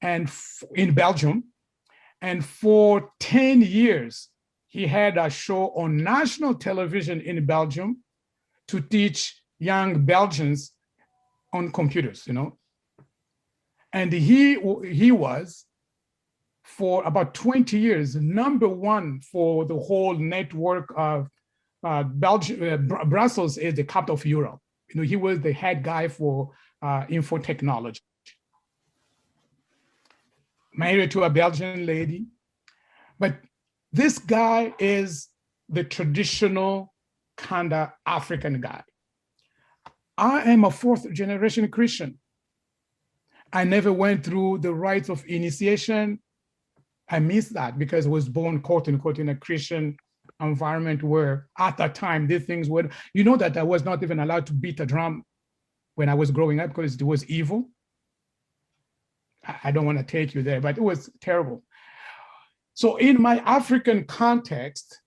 and in Belgium. And for 10 years, he had a show on national television in Belgium to teach young Belgians on computers, And he was, for about 20 years, #1 for the whole network of Belgium. Brussels is the capital of Europe. He was the head guy for info technology. Married to a Belgian lady. But this guy is the traditional kind of African guy. I am a 4th generation Christian. I never went through the rites of initiation. I missed that because I was born, quote unquote, in a Christian environment where at that time these things were, that I was not even allowed to beat a drum when I was growing up because it was evil. I don't want to take you there, but it was terrible. So in my African context,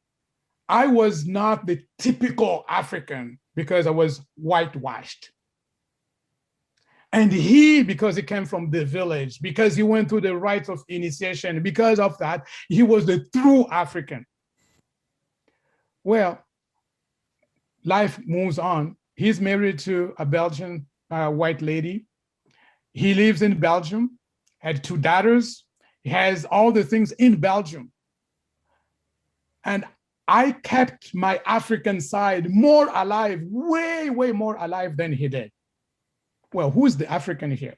I was not the typical African because I was whitewashed. And he, because he came from the village, because he went through the rites of initiation, because of that, he was the true African. Well, life moves on. He's married to a Belgian white lady. He lives in Belgium, had 2 daughters. He has all the things in Belgium. And I kept my African side more alive, way, way more alive than he did. Well, who's the African here?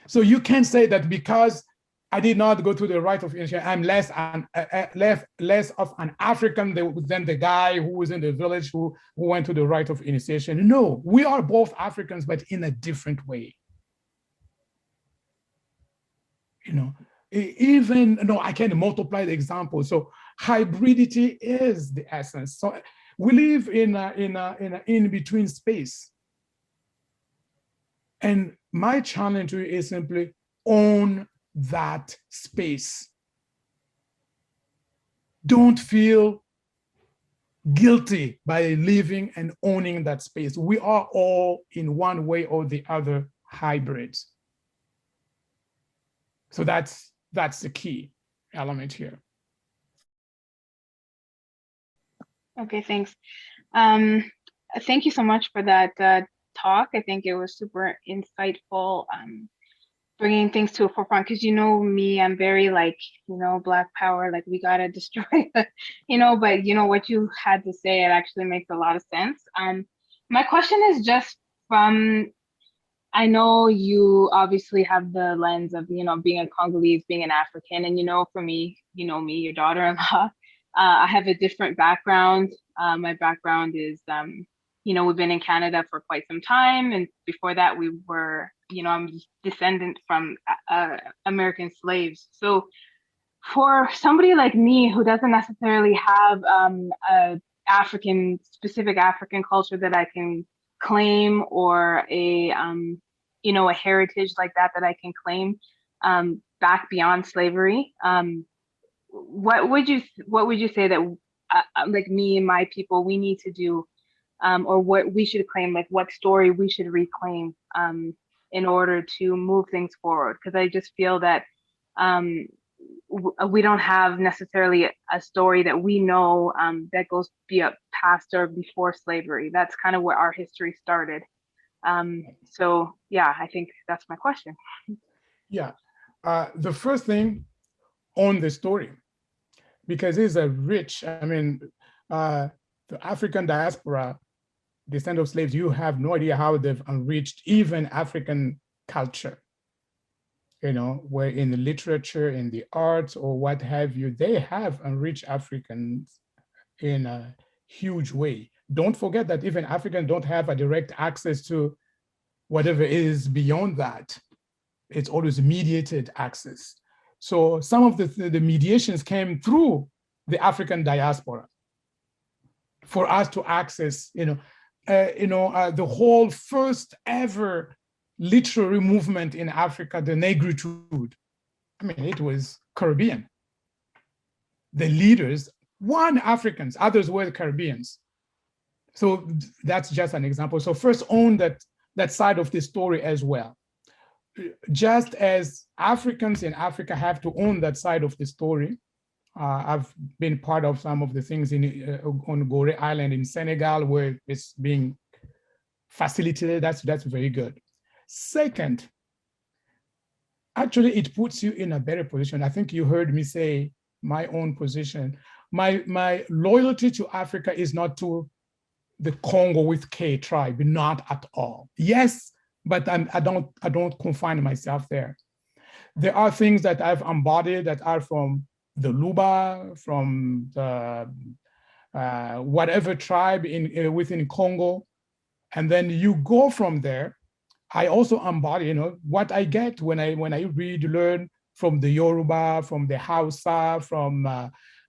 So you can't say that because I did not go to the rite of initiation. I'm less of an African than the guy who was in the village who went to the rite of initiation. No, we are both Africans, but in a different way. You know, even no, I can multiply the example. So hybridity is the essence. So we live in an in-between space. And my challenge to you is simply own that space. Don't feel guilty by living and owning that space. We are all in one way or the other hybrids. So that's the key element here. Okay, thanks. Thank you so much for that talk. I think it was super insightful, bringing things to a forefront, because you know me, I'm very like, you know, Black power, like we gotta destroy you know, but you know what you had to say, it actually makes a lot of sense. My question is just from, I know you obviously have the lens of, you know, being a Congolese, being an African, and you know, for me, you know me, your daughter-in-law, I have a different background. My background is, you know, we've been in Canada for quite some time, and before that we were, you know, I'm descendant from American slaves. So for somebody like me who doesn't necessarily have a specific African culture that I can claim, or a you know, a heritage like that I can claim back beyond slavery, what would you say that like me and my people, we need to do, or what we should claim, like what story we should reclaim in order to move things forward? Because I just feel that we don't have necessarily a story that we know that goes past or before slavery. That's kind of where our history started. So yeah, I think that's my question. Yeah, the first thing, own the story, because it's a rich, I mean, the African diaspora, descendants of slaves, you have no idea how they've enriched even African culture. You know, where in the literature, in the arts, or what have you, they have enriched Africans in a huge way. Don't forget that even Africans don't have a direct access to whatever is beyond that. It's always mediated access. So some of the mediations came through the African diaspora for us to access, the whole first ever literary movement in Africa, the negritude. I mean, it was Caribbean. The leaders, one Africans, others were Caribbeans. So that's just an example. So first own that side of the story as well. Just as Africans in Africa have to own that side of the story. I've been part of some of the things on Gorée Island in Senegal, where it's being facilitated. That's very good. Second, actually, it puts you in a better position. I think you heard me say my own position. My loyalty to Africa is not to the Congo with K tribe, not at all. Yes, but I don't confine myself there. There are things that I've embodied that are from the Luba, from the whatever tribe within Congo, and then you go from there. I also embody, what I get when I read, learn from the Yoruba, from the Hausa, from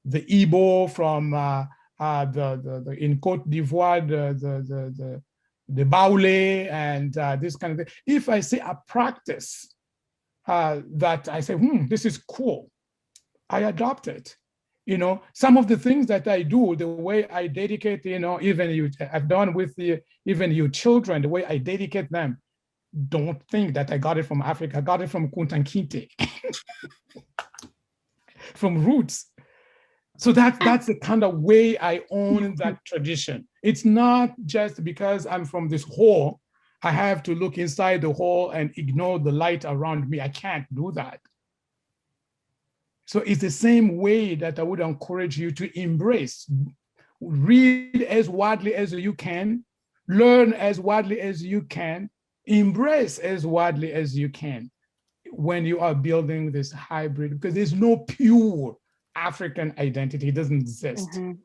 the Igbo, from the in Côte d'Ivoire, the Baoulé, and this kind of thing. If I see a practice that I say, this is cool, I adopt it. Some of the things that I do, the way I dedicate, I've done with even your children, the way I dedicate them. Don't think that I got it from Africa. I got it from Kunta Kinte, from roots. So that's the kind of way I own that tradition. It's not just because I'm from this hole, I have to look inside the hole and ignore the light around me. I can't do that. So it's the same way that I would encourage you to embrace. Read as widely as you can, learn as widely as you can, embrace as widely as you can. when you are building this hybrid, because there's no pure African identity, it doesn't exist. Mhm.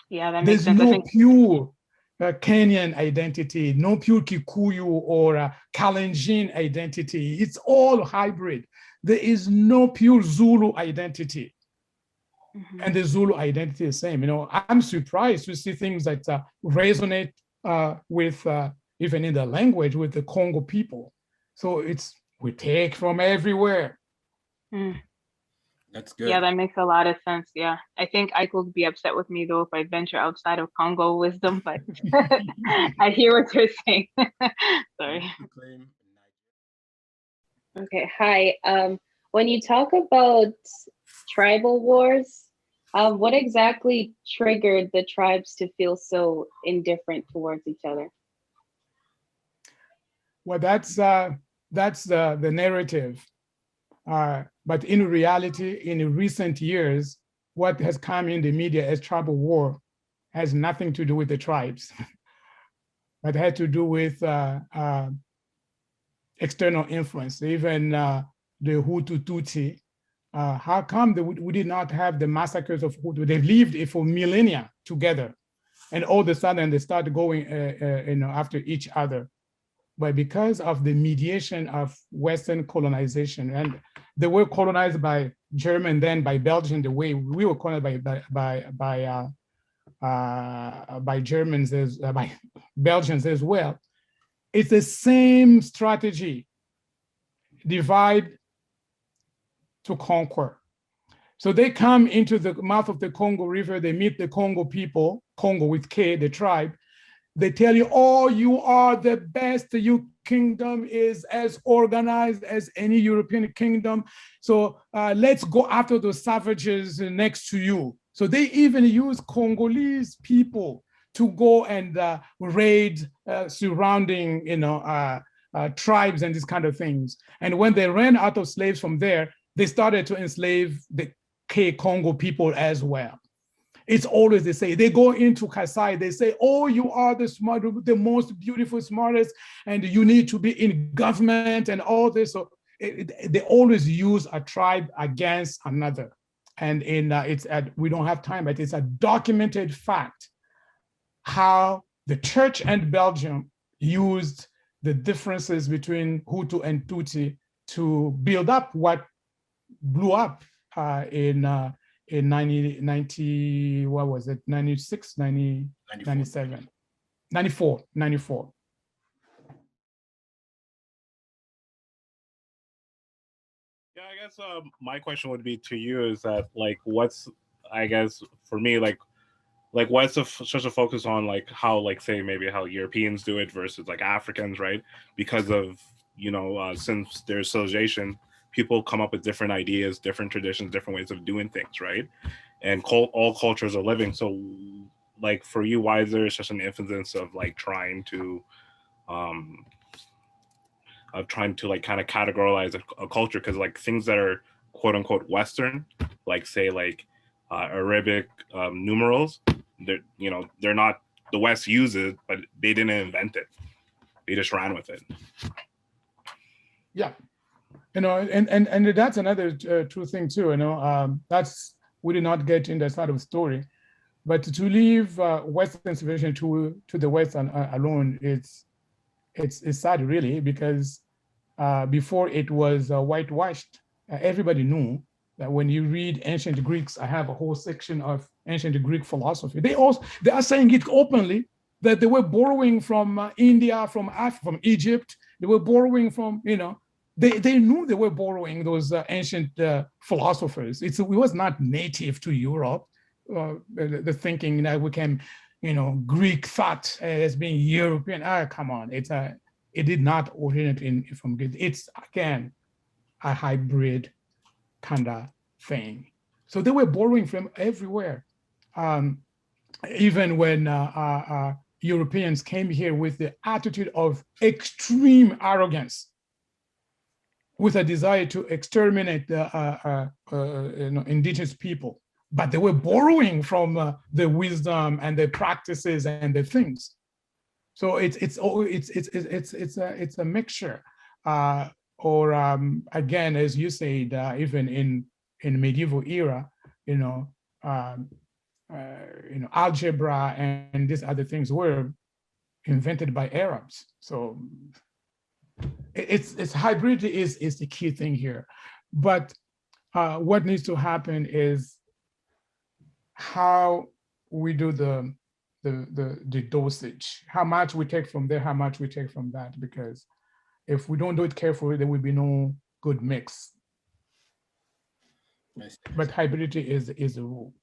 Yeah, that makes There's sense. I no think pure Kenyan identity, no pure Kikuyu or Kalenjin identity. It's all hybrid. There is no pure Zulu identity. mhm. And the Zulu identity is the same. You know, I'm surprised to see things that resonate with, even in the language, with the Congo people. So we take from everywhere. Mm. That's good. Yeah, that makes a lot of sense. Yeah, I think Ike will be upset with me though if I venture outside of Congo wisdom, but I hear what you're saying. Sorry. Claim Okay, hi. When you talk about tribal wars, what exactly triggered the tribes to feel so indifferent towards each other? Well, that's the narrative. But in reality, in recent years, what has come in the media as tribal war has nothing to do with the tribes, but had to do with external influence, even the Hutu Tutsi. How come we did not have the massacres of Hutu? They lived for millennia together, and all of a sudden they started going after each other. But because of the mediation of Western colonization, and they were colonized by German, then by Belgium, the way we were colonized by Germans, by Belgians as well. It's the same strategy: divide to conquer. So they come into the mouth of the Congo River, they meet the Congo people, Congo with K, the tribe. They tell you, oh, you are the best. Your kingdom is as organized as any European kingdom. So let's go after those savages next to you. So they even use Congolese people to go and raid surrounding, tribes and these kind of things. And when they ran out of slaves from there, they started to enslave the Congo people as well. It's always they say, they go into Kasai, they say, oh, you are the smart, the most beautiful, smartest, and you need to be in government and all this. So they always use a tribe against another. And we don't have time, but it's a documented fact how the church and Belgium used the differences between Hutu and Tutsi to build up what blew up in 90, what was it, 96, 90, 97, 94. Yeah, I guess my question would be to you is that, like, what's, I guess, for me, like what's such a focus on, like, how, like, say, maybe how Europeans do it versus, like, Africans, right? Because of, since there's civilization, people come up with different ideas, different traditions, different ways of doing things, right? And all cultures are living. So, like, for you, why is there such an emphasis of, like, trying to like kind of categorize a culture? Because, like, things that are quote unquote Western, like, say, like Arabic numerals, they're not, the West uses, but they didn't invent it. They just ran with it. Yeah, and that's another true thing too. That's, we did not get in that side of the story, but to leave Western civilization to the West alone, it's sad, really, because before it was whitewashed. Everybody knew that when you read ancient Greeks, I have a whole section of ancient Greek philosophy. They are saying it openly that they were borrowing from India, from Africa, from Egypt. They were borrowing from, they knew they were borrowing those ancient philosophers. It was not native to Europe. The thinking that we can, Greek thought as being European. Come on, it did not originate from Greece. It's, again, a hybrid kind of thing. So they were borrowing from everywhere. Even when Europeans came here with the attitude of extreme arrogance, with a desire to exterminate the indigenous people, but they were borrowing from the wisdom and the practices and the things. So it's a mixture. or again, as you said, even in medieval era, algebra and these other things were invented by Arabs. So it's hybridity is the key thing here. But what needs to happen is how we do the dosage, how much we take from there, how much we take from that, because if we don't do it carefully, there will be no good mix. But hybridity is a rule.